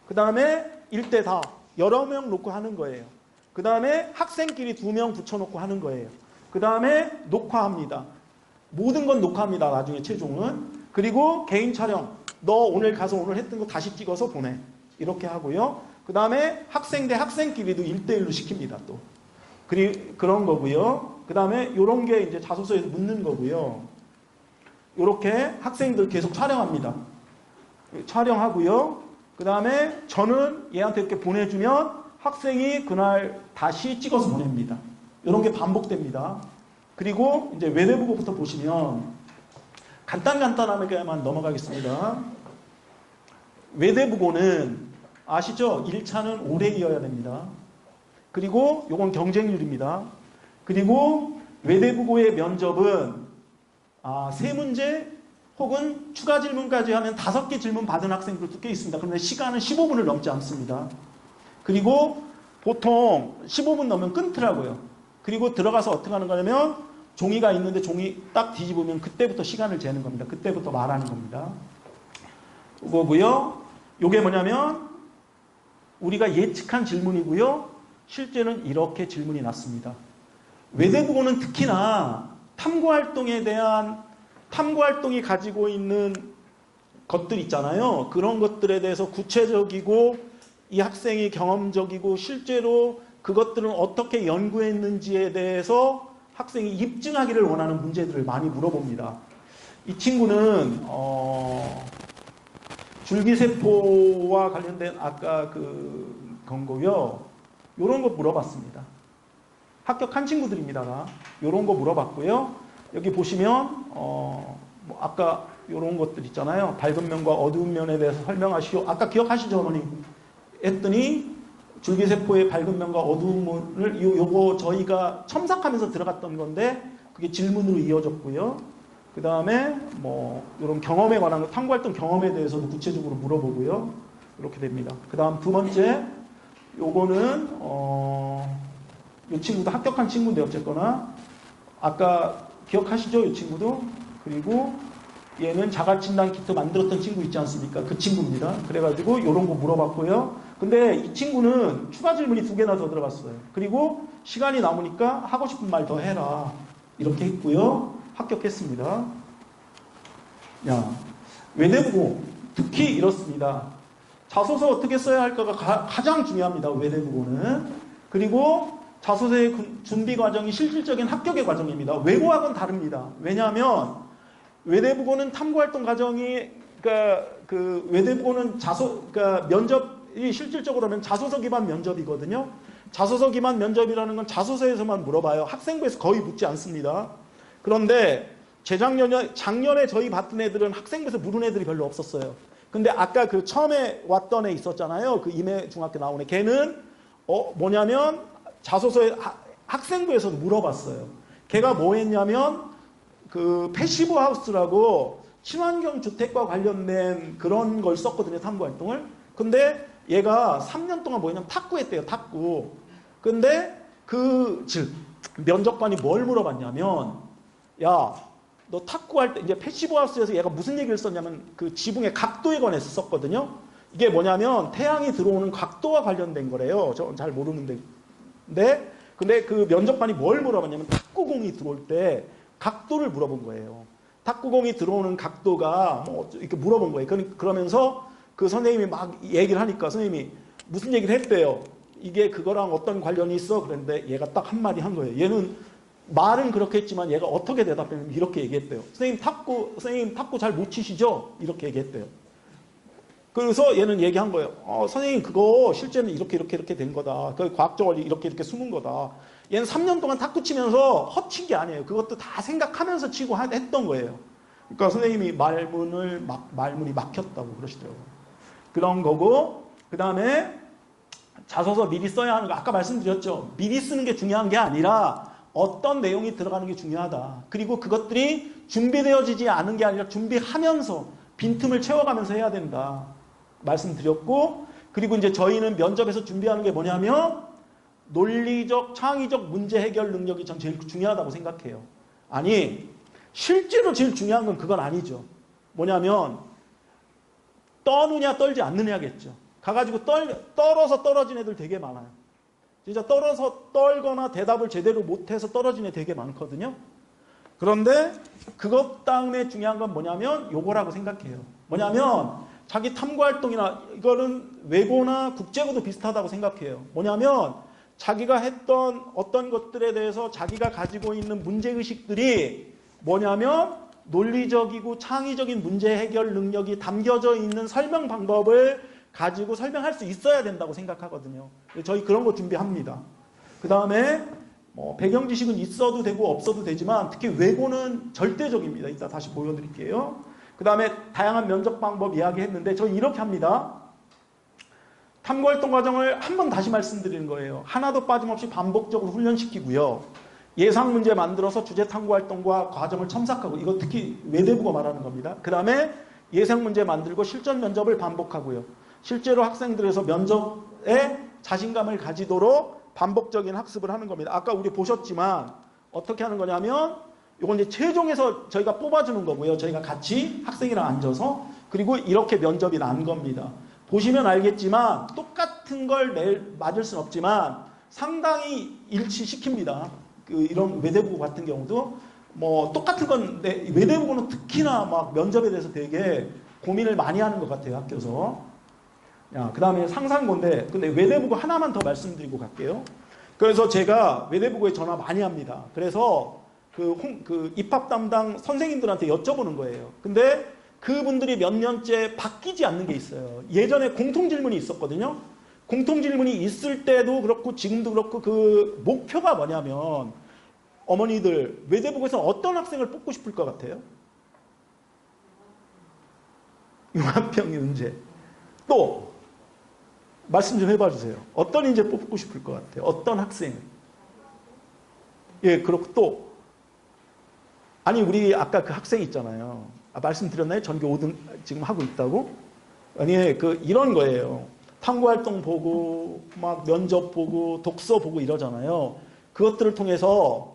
그 다음에 1대4. 여러 명 놓고 하는 거예요. 그 다음에 학생끼리 2명 붙여놓고 하는 거예요. 그 다음에 녹화합니다. 모든 건 녹화합니다. 나중에 최종은. 그리고 개인 촬영. 너 오늘 가서 오늘 했던 거 다시 찍어서 보내. 이렇게 하고요. 그 다음에 학생 대 학생끼리도 1대1로 시킵니다. 또. 그런 거고요. 그 다음에 이런 게 이제 자소서에서 묻는 거고요. 이렇게 학생들 계속 촬영합니다. 촬영하고요. 그 다음에 저는 얘한테 이렇게 보내주면 학생이 그날 다시 찍어서 보냅니다. 이런 게 반복됩니다. 그리고 이제 외대부고부터 보시면 간단하게만 넘어가겠습니다. 외대부고는 아시죠? 1차는 오래 이어야 됩니다. 그리고 요건 경쟁률입니다. 그리고 외대부고의 면접은 3문제 혹은 추가 질문까지 하면 5개 질문 받은 학생들도 꽤 있습니다. 그런데 시간은 15분을 넘지 않습니다. 그리고 보통 15분 넘으면 끊더라고요. 그리고 들어가서 어떻게 하는 거냐면 종이가 있는데 종이 딱 뒤집으면 그때부터 시간을 재는 겁니다. 그때부터 말하는 겁니다. 그거고요. 요게 뭐냐면 우리가 예측한 질문이고요. 실제는 이렇게 질문이 났습니다. 외대부고는 특히나 탐구활동이 가지고 있는 것들 있잖아요. 그런 것들에 대해서 구체적이고 이 학생이 경험적이고 실제로 그것들은 어떻게 연구했는지에 대해서 학생이 입증하기를 원하는 문제들을 많이 물어봅니다. 이 친구는 줄기세포와 관련된 아까 그 건고요. 이런 거 물어봤습니다. 합격한 친구들입니다. 이런 거 물어봤고요. 여기 보시면 아까 이런 것들 있잖아요. 밝은 면과 어두운 면에 대해서 설명하시오. 아까 기억하시죠, 어머니? 했더니 줄기세포의 밝은 면과 어두운 면을 요거 저희가 첨삭하면서 들어갔던 건데 그게 질문으로 이어졌고요. 그 다음에 뭐 이런 경험에 관한 거, 탐구활동 경험에 대해서도 구체적으로 물어보고요. 이렇게 됩니다. 그 다음 두 번째 요거는 이 친구도 합격한 친구인데 어쨌거나 아까 기억하시죠? 이 친구도. 그리고 얘는 자가진단 키트 만들었던 친구 있지 않습니까? 그 친구입니다. 그래가지고 이런 거 물어봤고요. 근데 이 친구는 추가 질문이 2개나 더 들어갔어요. 그리고 시간이 남으니까 하고 싶은 말 더 해라. 이렇게 했고요. 합격했습니다. 야, 외대부고 특히 이렇습니다. 자소서 어떻게 써야 할까가 가장 중요합니다. 외대부고는. 그리고 자소서의 준비 과정이 실질적인 합격의 과정입니다. 외고하고는 다릅니다. 왜냐하면 외대부고는 탐구활동 과정이 그 외대부고는 그러니까 면접이 실질적으로는 자소서 기반 면접이거든요. 자소서 기반 면접이라는 건 자소서에서만 물어봐요. 학생부에서 거의 묻지 않습니다. 그런데 작년에 저희 봤던 애들은 학생부에서 물은 애들이 별로 없었어요. 근데 아까 그 처음에 왔던 애 있었잖아요. 그 임해중학교 나온 애. 걔는 뭐냐면 자소서에 학생부에서 물어봤어요. 걔가 뭐 했냐면 그 패시브 하우스라고 친환경 주택과 관련된 그런 걸 썼거든요. 탐구 활동을. 근데 얘가 3년 동안 뭐 했냐면 탁구했대요. 탁구. 근데 즉 면접관이 뭘 물어봤냐면 야, 너 탁구할 때 이제 패시브 하우스에서 얘가 무슨 얘기를 썼냐면 그 지붕의 각도에 관해서 썼거든요. 이게 뭐냐면 태양이 들어오는 각도와 관련된 거래요. 저 잘 모르는데. 근데 그 면접관이 뭘 물어봤냐면 탁구공이 들어올 때 각도를 물어본 거예요. 탁구공이 들어오는 각도가 뭐 이렇게 물어본 거예요. 그러면서 그 선생님이 막 얘기를 하니까 선생님이 무슨 얘기를 했대요. 이게 그거랑 어떤 관련이 있어? 그랬는데 얘가 딱 한마디 한 거예요. 얘는 말은 그렇게 했지만 얘가 어떻게 대답했냐면 이렇게 얘기했대요. 선생님 탁구 잘 못 치시죠? 이렇게 얘기했대요. 그래서 얘는 얘기한 거예요. 선생님 그거 실제는 이렇게 된 거다. 그 과학적 원리 이렇게 숨은 거다. 얘는 3년 동안 탁구 치면서 헛친 게 아니에요. 그것도 다 생각하면서 치고 했던 거예요. 그러니까 선생님이 말문이 막혔다고 그러시더라고요. 그런 거고, 그 다음에 자소서 미리 써야 하는 거 아까 말씀드렸죠. 미리 쓰는 게 중요한 게 아니라 어떤 내용이 들어가는 게 중요하다. 그리고 그것들이 준비되어지지 않은 게 아니라 준비하면서 빈틈을 채워가면서 해야 된다. 말씀드렸고, 그리고 이제 저희는 면접에서 준비하는 게 뭐냐면 논리적, 창의적 문제 해결 능력이 전 제일 중요하다고 생각해요. 아니, 실제로 제일 중요한 건 그건 아니죠. 뭐냐면 떠느냐 떨지 않느냐겠죠. 가가지고 떨어서 떨어진 애들 되게 많아요. 진짜 떨어서 떨거나 대답을 제대로 못해서 떨어진 애 되게 많거든요. 그런데 그것 다음에 중요한 건 뭐냐면 요거라고 생각해요. 뭐냐면 자기 탐구활동이나 이거는 외고나 국제고도 비슷하다고 생각해요. 뭐냐면 자기가 했던 어떤 것들에 대해서 자기가 가지고 있는 문제의식들이 뭐냐면 논리적이고 창의적인 문제 해결 능력이 담겨져 있는 설명 방법을 가지고 설명할 수 있어야 된다고 생각하거든요. 저희 그런 거 준비합니다. 그 다음에 배경 지식은 있어도 되고 없어도 되지만 특히 외고는 절대적입니다. 이따 다시 보여드릴게요. 그 다음에 다양한 면접 방법 이야기했는데 저희 이렇게 합니다. 탐구활동 과정을 한 번 다시 말씀드리는 거예요. 하나도 빠짐없이 반복적으로 훈련시키고요. 예상 문제 만들어서 주제 탐구활동과 과정을 첨삭하고 이거 특히 외대부가 말하는 겁니다. 그 다음에 예상 문제 만들고 실전 면접을 반복하고요. 실제로 학생들에서 면접에 자신감을 가지도록 반복적인 학습을 하는 겁니다. 아까 우리 보셨지만 어떻게 하는 거냐면 이건 이제 최종에서 저희가 뽑아주는 거고요. 저희가 같이 학생이랑 앉아서 그리고 이렇게 면접이 난 겁니다. 보시면 알겠지만 똑같은 걸 맞을 수는 없지만 상당히 일치시킵니다. 이런 외대부고 같은 경우도 똑같은 건데 외대부고는 특히나 막 면접에 대해서 되게 고민을 많이 하는 것 같아요. 학교에서. 그 다음에 상상고인데 근데 외대부고 하나만 더 말씀드리고 갈게요. 그래서 제가 외대부고에 전화 많이 합니다. 그래서 그 입학 담당 선생님들한테 여쭤보는 거예요. 근데 그분들이 몇 년째 바뀌지 않는 게 있어요. 예전에 공통질문이 있었거든요. 공통질문이 있을 때도 그렇고 지금도 그렇고 그 목표가 뭐냐면 어머니들 외대부고에서 어떤 학생을 뽑고 싶을 것 같아요? 융합형 인재. 또 말씀 좀 해봐 주세요. 어떤 인재 뽑고 싶을 것 같아요? 어떤 학생? 예, 그렇고 또 아니 우리 아까 그 학생 있잖아요. 말씀드렸나요? 전교 5등 지금 하고 있다고? 아니 이런 거예요. 탐구활동 보고 막 면접 보고 독서 보고 이러잖아요. 그것들을 통해서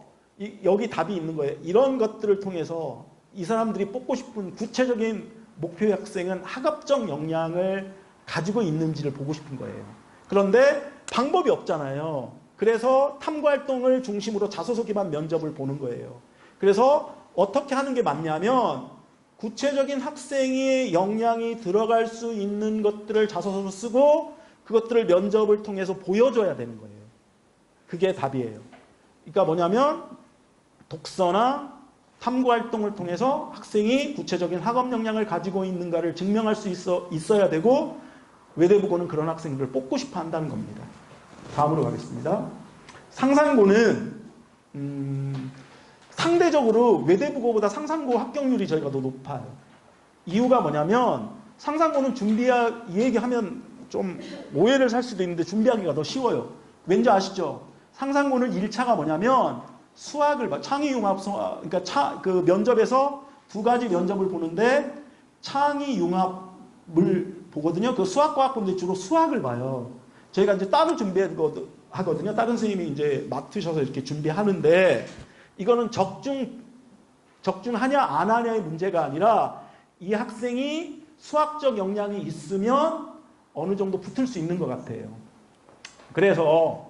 여기 답이 있는 거예요. 이런 것들을 통해서 이 사람들이 뽑고 싶은 구체적인 목표의 학생은 학업적 역량을 가지고 있는지를 보고 싶은 거예요. 그런데 방법이 없잖아요. 그래서 탐구활동을 중심으로 자소서 기반 면접을 보는 거예요. 그래서 어떻게 하는 게 맞냐면 구체적인 학생의 역량이 들어갈 수 있는 것들을 자소서로 쓰고 그것들을 면접을 통해서 보여줘야 되는 거예요. 그게 답이에요. 그러니까 뭐냐면 독서나 탐구활동을 통해서 학생이 구체적인 학업 역량을 가지고 있는가를 증명할 수 있어야 되고 외대부고는 그런 학생들을 뽑고 싶어 한다는 겁니다. 다음으로 가겠습니다. 상산고는 상대적으로 외대부고보다 상산고 합격률이 저희가 더 높아요. 이유가 뭐냐면 상산고는 이 얘기하면 좀 오해를 살 수도 있는데 준비하기가 더 쉬워요. 왠지 아시죠? 상산고는 1차가 뭐냐면 수학을 창의융합 그러니까 그 면접에서 두 가지 면접을 보는데 창의융합을 보거든요. 그 수학과학부인데 주로 수학을 봐요. 저희가 이제 따로 준비하거든요. 다른 선생님이 이제 맡으셔서 이렇게 준비하는데 이거는 적중하냐 안 하냐의 문제가 아니라 이 학생이 수학적 역량이 있으면 어느 정도 붙을 수 있는 것 같아요. 그래서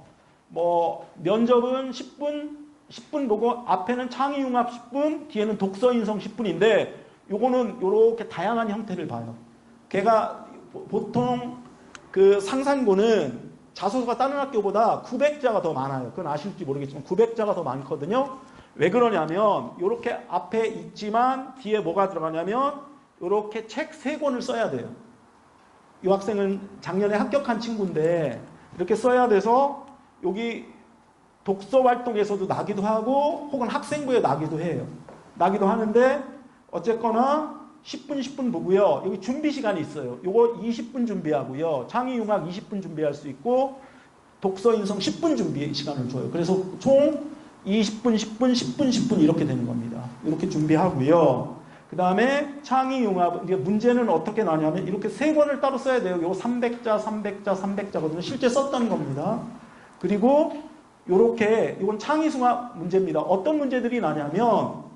뭐 면접은 10분 보고 앞에는 창의융합 10분, 뒤에는 독서인성 10분인데 요거는 요렇게 다양한 형태를 봐요. 걔가 보통 그 상산고는 자소서가 다른 학교보다 900자가 더 많아요. 그건 아실지 모르겠지만 900자가 더 많거든요. 왜 그러냐면 요렇게 앞에 있지만 뒤에 뭐가 들어가냐면 요렇게 책 3권을 써야 돼요. 이 학생은 작년에 합격한 친구인데 이렇게 써야 돼서 여기 독서 활동에서도 나기도 하고 혹은 학생부에 나기도 해요. 나기도 하는데 어쨌거나 10분 보고요. 여기 준비 시간이 있어요. 요거 20분 준비하고요. 창의융합 20분 준비할 수 있고 독서인성 10분 준비 시간을 줘요. 그래서 총 20분, 10분 이렇게 되는 겁니다. 이렇게 준비하고요. 그 다음에 창의융합, 문제는 어떻게 나냐면 이렇게 3권을 따로 써야 돼요. 요거 300자거든요. 실제 썼던 겁니다. 그리고 요렇게 이건 창의융합 문제입니다. 어떤 문제들이 나냐면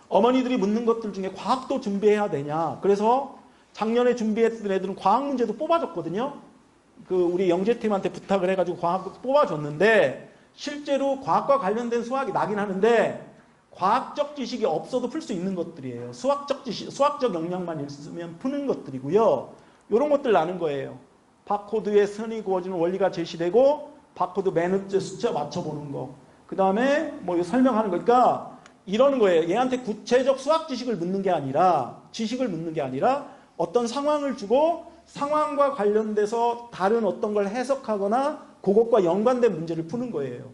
어머니들이 묻는 것들 중에 과학도 준비해야 되냐. 그래서 작년에 준비했던 애들은 과학 문제도 뽑아줬거든요. 그 우리 영재팀한테 부탁을 해가지고 과학 뽑아줬는데 실제로 과학과 관련된 수학이 나긴 하는데 과학적 지식이 없어도 풀 수 있는 것들이에요. 수학적 역량만 있으면 푸는 것들이고요. 이런 것들 나는 거예요. 바코드에 선이 그어지는 원리가 제시되고 바코드 맨업제 숫자 맞춰보는 거. 그 다음에 뭐 설명하는 거니까 이러는 거예요. 얘한테 구체적 수학 지식을 묻는 게 아니라 어떤 상황을 주고 상황과 관련돼서 다른 어떤 걸 해석하거나 그것과 연관된 문제를 푸는 거예요.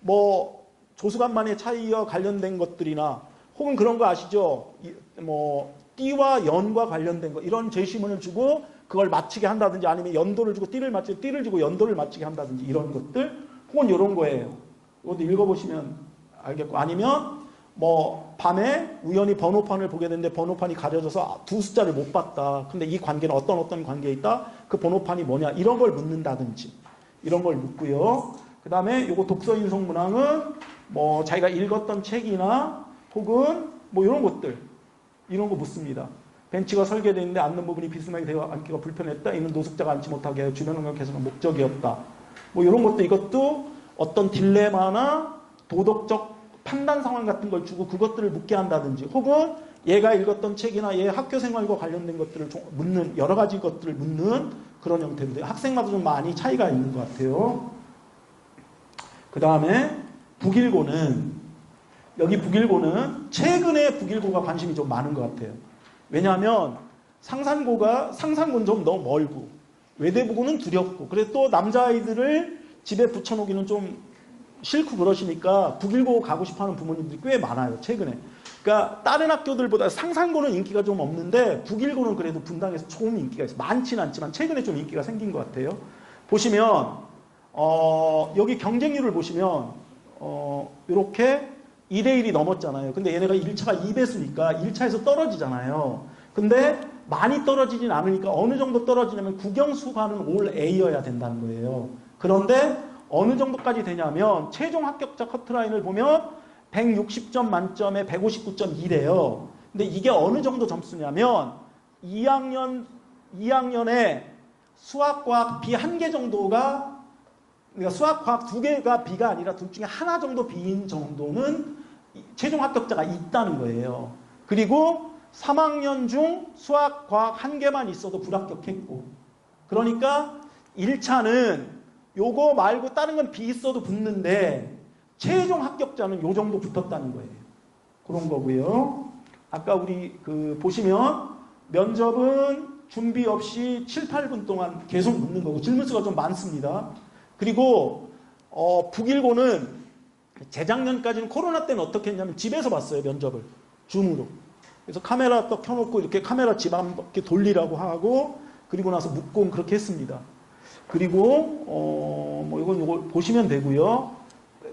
뭐 조수간만의 차이와 관련된 것들이나 혹은 그런 거 아시죠? 뭐 띠와 연과 관련된 거 이런 제시문을 주고 그걸 맞히게 한다든지 아니면 연도를 주고 띠를 주고 연도를 맞히게 한다든지 이런 것들 혹은 이런 거예요. 이것도 읽어보시면 알겠고 아니면 뭐 밤에 우연히 번호판을 보게 되는데 번호판이 가려져서 두 숫자를 못 봤다. 근데 이 관계는 어떤 관계에 있다? 그 번호판이 뭐냐? 이런 걸 묻는다든지 이런 걸 묻고요. 그 다음에 요거 독서인성 문항은 뭐 자기가 읽었던 책이나 혹은 뭐 이런 것들 이런 거 묻습니다. 벤치가 설계되어 있는데 앉는 부분이 비스듬하게 되어 앉기가 불편했다. 이는 노숙자가 앉지 못하게 하여 주변 환경 개선은 목적이었다. 뭐 이런 것도 이것도 어떤 딜레마나 도덕적 판단 상황 같은 걸 주고 그것들을 묻게 한다든지 혹은 얘가 읽었던 책이나 얘 학교 생활과 관련된 것들을 묻는 여러 가지 것들을 묻는 그런 형태인데 학생마다 좀 많이 차이가 있는 것 같아요. 그 다음에 여기 북일고는 최근에 북일고가 관심이 좀 많은 것 같아요. 왜냐하면 상산고는 좀 너무 멀고 외대부고는 두렵고 그래서 또 남자아이들을 집에 붙여놓기는 좀 싫고 그러시니까 북일고 가고 싶어하는 부모님들이 꽤 많아요. 최근에. 그러니까 다른 학교들보다 상산고는 인기가 좀 없는데 북일고는 그래도 분당에서 조금 인기가 있어요. 많지는 않지만 최근에 좀 인기가 생긴 것 같아요. 보시면 여기 경쟁률을 보시면 이렇게 2대1이 넘었잖아요. 근데 얘네가 1차가 2배수니까 1차에서 떨어지잖아요. 근데 많이 떨어지진 않으니까 어느 정도 떨어지냐면 국영수관은 올 A여야 된다는 거예요. 그런데 어느 정도까지 되냐면 최종 합격자 커트라인을 보면 160점 만점에 159.2래요. 근데 이게 어느 정도 점수냐면 2학년에 수학과학 B 한 개 정도가, 그러니까 수학과학 두 개가 B가 아니라 둘 중에 하나 정도 B인 정도는 최종 합격자가 있다는 거예요. 그리고 3학년 중 수학과학 한 개만 있어도 불합격했고, 그러니까 1차는 요거 말고 다른 건 B 있어도 붙는데 최종 합격자는 요 정도 붙었다는 거예요. 그런 거고요. 아까 우리 보시면 면접은 준비 없이 7, 8분 동안 계속 묻는 거고 질문 수가 좀 많습니다. 그리고 북일고는 재작년까지는 코로나 때는 어떻게 했냐면 집에서 봤어요. 면접을 줌으로. 그래서 카메라 딱 켜놓고 이렇게 카메라 집 한 바퀴 돌리라고 하고 그리고 나서 묻고 그렇게 했습니다. 그리고 뭐 이건 보시면 되고요.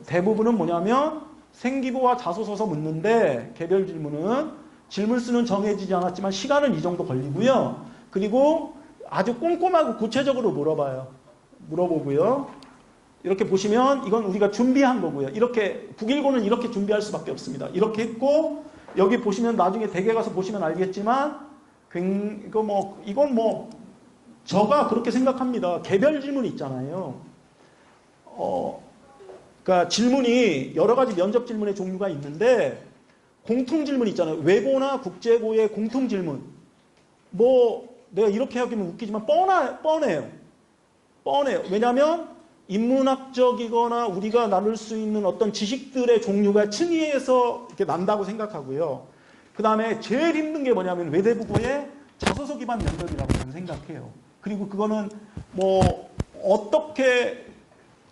대부분은 뭐냐면 생기부와 자소서서 묻는데 개별 질문은 질문 수는 정해지지 않았지만 시간은 이 정도 걸리고요. 그리고 아주 꼼꼼하고 구체적으로 물어보고요. 이렇게 보시면 이건 우리가 준비한 거고요. 이렇게 북일고는 이렇게 준비할 수밖에 없습니다. 이렇게 했고 여기 보시면 나중에 댁에 가서 보시면 알겠지만 이건 뭐 저가 그렇게 생각합니다. 개별 질문이 있잖아요. 그러니까 질문이 여러 가지 면접 질문의 종류가 있는데 공통 질문 있잖아요. 외고나 국제고의 공통 질문. 뭐 내가 이렇게 하기는 웃기지만 뻔해요. 왜냐하면 인문학적이거나 우리가 나눌 수 있는 어떤 지식들의 종류가 층위에서 이렇게 난다고 생각하고요. 그 다음에 제일 힘든 게 뭐냐면 외대부고의 자소서 기반 면접이라고 저는 생각해요. 그리고 그거는 뭐 어떻게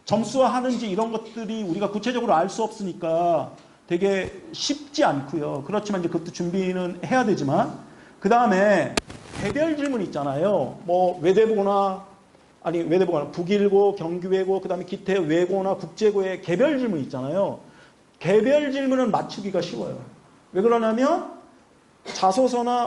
점수화하는지 이런 것들이 우리가 구체적으로 알 수 없으니까 되게 쉽지 않고요. 그렇지만 이제 그것도 준비는 해야 되지만 그 다음에 개별 질문 있잖아요. 뭐 외대부고나 북일고, 경기외고, 그 다음에 기태 외고나 국제고의 개별 질문 있잖아요. 개별 질문은 맞추기가 쉬워요. 왜 그러냐면 자소서나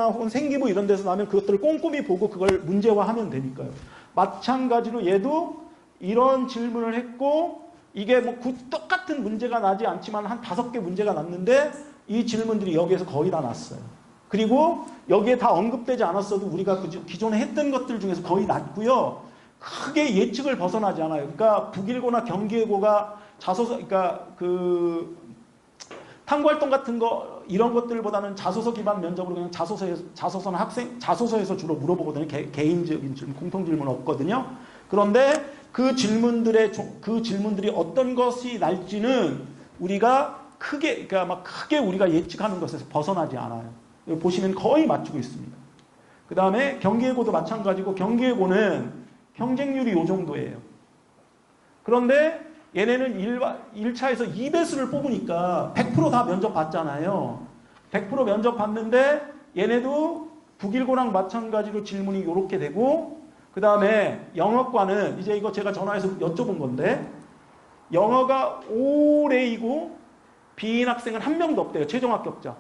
혹은 생기부 이런 데서 나면 그것들을 꼼꼼히 보고 그걸 문제화하면 되니까요. 마찬가지로 얘도 이런 질문을 했고 이게 뭐 똑같은 문제가 나지 않지만 한 5개 문제가 났는데 이 질문들이 여기에서 거의 다 났어요. 그리고 여기에 다 언급되지 않았어도 우리가 기존에 했던 것들 중에서 거의 났고요. 크게 예측을 벗어나지 않아요. 그러니까 북일고나 경기외고가 그러니까 탐구활동 같은 거 이런 것들보다는 자소서 기반 면접으로 그냥 자소서에서 주로 물어보거든요. 개인적인 질문, 공통 질문은 없거든요. 그런데 그 질문들이 어떤 것이 날지는 우리가 크게 우리가 예측하는 것에서 벗어나지 않아요. 여기 보시면 거의 맞추고 있습니다. 그 다음에 경기외고도 마찬가지고 경기외고는 경쟁률이 이 정도예요. 그런데 얘네는 1차에서 2배수를 뽑으니까 100% 다 면접 봤잖아요. 100% 면접 봤는데 얘네도 북일고랑 마찬가지로 질문이 이렇게 되고 그 다음에 영어과는 이제 이거 제가 전화해서 여쭤본 건데 영어가 5레이고 B인 학생은 한 명도 없대요. 최종 합격자.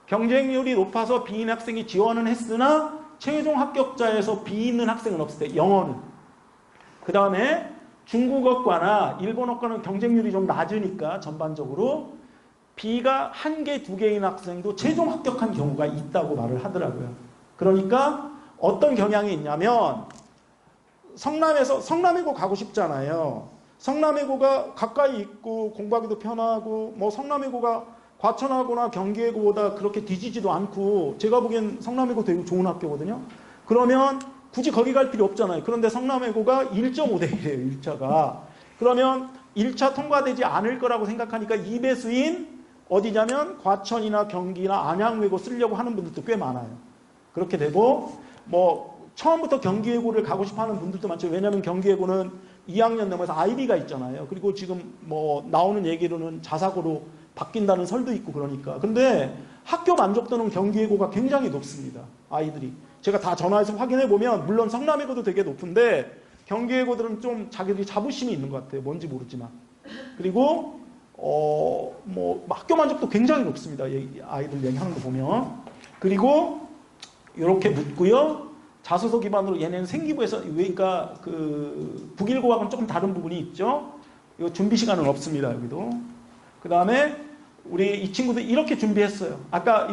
경쟁률이 높아서 B인 학생이 지원은 했으나 최종 합격자에서 B 있는 학생은 없을 때 영어는. 그 다음에 중국어과나 일본어과는 경쟁률이 좀 낮으니까 전반적으로 B가 1개, 2개인 학생도 최종 합격한 경우가 있다고 말을 하더라고요. 그러니까 어떤 경향이 있냐면 성남외고 가고 싶잖아요. 성남외고가 가까이 있고 공부하기도 편하고 뭐 성남외고가 과천하고나 경기외고보다 그렇게 뒤지지도 않고 제가 보기엔 성남외고 되게 좋은 학교거든요. 그러면 굳이 거기 갈 필요 없잖아요. 그런데 성남외고가 1.5대 1이에요. 1차가. 그러면 1차 통과되지 않을 거라고 생각하니까 2배수인 어디냐면 과천이나 경기나 안양외고 쓰려고 하는 분들도 꽤 많아요. 그렇게 되고 뭐 처음부터 경기외고를 가고 싶어하는 분들도 많죠. 왜냐하면 경기외고는 2학년 넘어서 아이비가 있잖아요. 그리고 지금 뭐 나오는 얘기로는 자사고로 바뀐다는 설도 있고 그러니까. 근데 학교 만족도는 경기외고가 굉장히 높습니다. 아이들이. 제가 다 전화해서 확인해 보면 물론 성남외고도 되게 높은데 경기외고들은 좀 자기들이 자부심이 있는 것 같아요. 뭔지 모르지만. 그리고 뭐 학교 만족도 굉장히 높습니다. 아이들 얘기하는 거 보면. 그리고 이렇게 묻고요. 자소서 기반으로 얘네는 생기부에서 그러니까 그 북일고하고는 조금 다른 부분이 있죠. 이거 준비 시간은 없습니다. 여기도. 그 다음에 우리 이 친구도 이렇게 준비했어요. 아까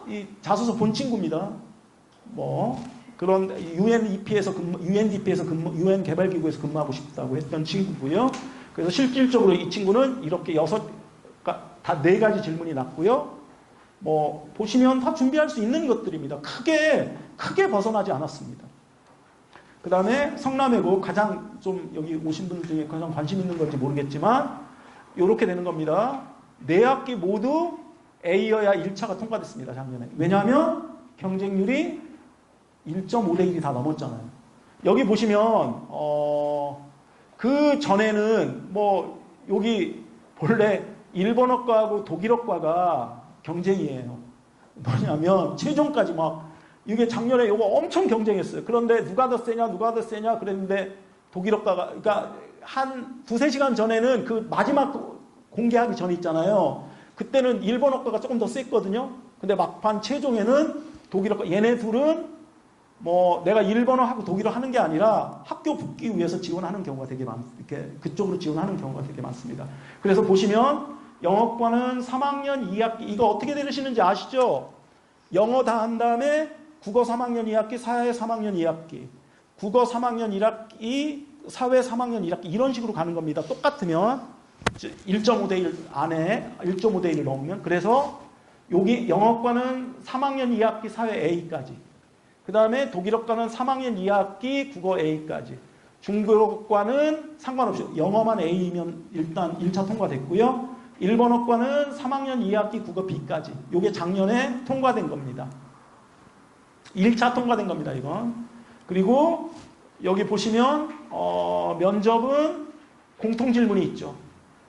이 자소서 본 친구입니다. 뭐 그런 UNDP에서 UN 개발기구에서 근무하고 싶다고 했던 친구고요. 그래서 실질적으로 이 친구는 이렇게 다 4가지 질문이 났고요. 뭐 보시면 다 준비할 수 있는 것들입니다. 크게 벗어나지 않았습니다. 그 다음에 성남외고 가장 좀 여기 오신 분들 중에 가장 관심 있는 건지 모르겠지만 이렇게 되는 겁니다. 4학기 모두 A여야 1차가 통과됐습니다. 작년에. 왜냐하면 경쟁률이 1.5대 1이 다 넘었잖아요. 여기 보시면 그 전에는 뭐 여기 본래 일본어과하고 독일어과가 경쟁이에요. 뭐냐면 최종까지 막 이게 작년에 이거 엄청 경쟁했어요. 그런데 누가 더 세냐 그랬는데 독일어과가 그러니까 한 2-3시간 전에는 그 마지막 공개하기 전에 있잖아요. 그때는 일본어과가 조금 더 셌거든요. 근데 막판 최종에는 독일어과 얘네 둘은 뭐 내가 일본어하고 독일어 하는 게 아니라 학교 붙기 위해서 지원하는 경우가 되게 이렇게 그쪽으로 지원하는 경우가 되게 많습니다. 그래서 보시면 영어과는 3학년 2학기 이거 어떻게 들으시는지 아시죠? 영어 다 한 다음에 국어 3학년 2학기, 사회 3학년 2학기, 국어 3학년 1학기, 사회 3학년 1학기 이런 식으로 가는 겁니다. 똑같으면 1.5대 1 안에 1.5대 1을 넣으면 그래서 여기 영어과는 3학년 2학기 사회 A까지 그 다음에 독일어과는 3학년 2학기 국어 A까지 중국어과는 상관없이 영어만 A면 일단 1차 통과됐고요. 일본어과는 3학년 2학기 국어 B까지 이게 작년에 통과된 겁니다. 1차 통과된 겁니다. 이건. 그리고 여기 보시면 면접은 공통질문이 있죠.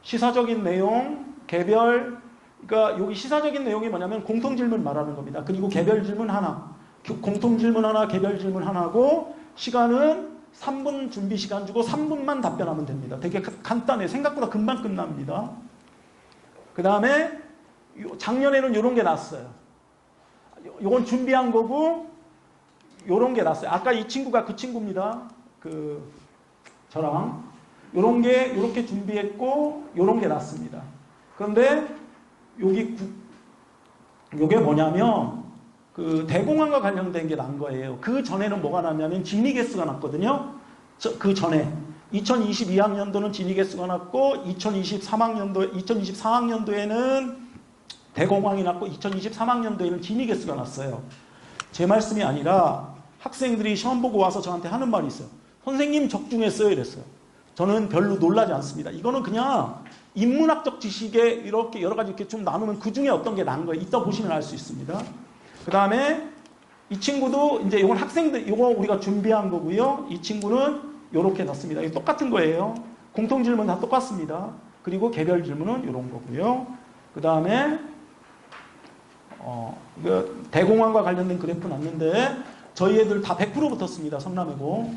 시사적인 내용, 개별 그러니까 여기 시사적인 내용이 뭐냐면 공통질문 말하는 겁니다. 그리고 개별질문 하나 공통질문 하나, 개별질문 하나고 시간은 3분 준비 시간 주고 3분만 답변하면 됩니다. 되게 간단해요. 생각보다 금방 끝납니다. 그 다음에 작년에는 이런 게 났어요. 이건 준비한 거고 이런 게 났어요. 아까 이 친구가 그 친구입니다. 저랑 이런 게 이렇게 준비했고 이런 게 났습니다. 그런데 요게 뭐냐면 그 대공황과 관련된 게 난 거예요. 그 전에는 뭐가 났냐면 진위 개수가 났거든요. 그 전에 2022학년도는 진위 개수가 났고 2024학년도에는 대공황이 났고 2023학년도에는 진위 개수가 났어요. 제 말씀이 아니라 학생들이 시험 보고 와서 저한테 하는 말이 있어요. 선생님 적중했어요 이랬어요. 저는 별로 놀라지 않습니다. 이거는 그냥 인문학적 지식에 이렇게 여러 가지 이렇게 좀 나누면 그 중에 어떤 게 난 거예요. 이따 보시면 알 수 있습니다. 그 다음에 이 친구도 이제 이건 학생들 이거 우리가 준비한 거고요. 이 친구는 이렇게 넣습니다. 이게 똑같은 거예요. 공통 질문 다 똑같습니다. 그리고 개별 질문은 이런 거고요. 그 다음에 대공황과 관련된 그래프 났는데 저희 애들 다 100% 붙었습니다. 성남외고.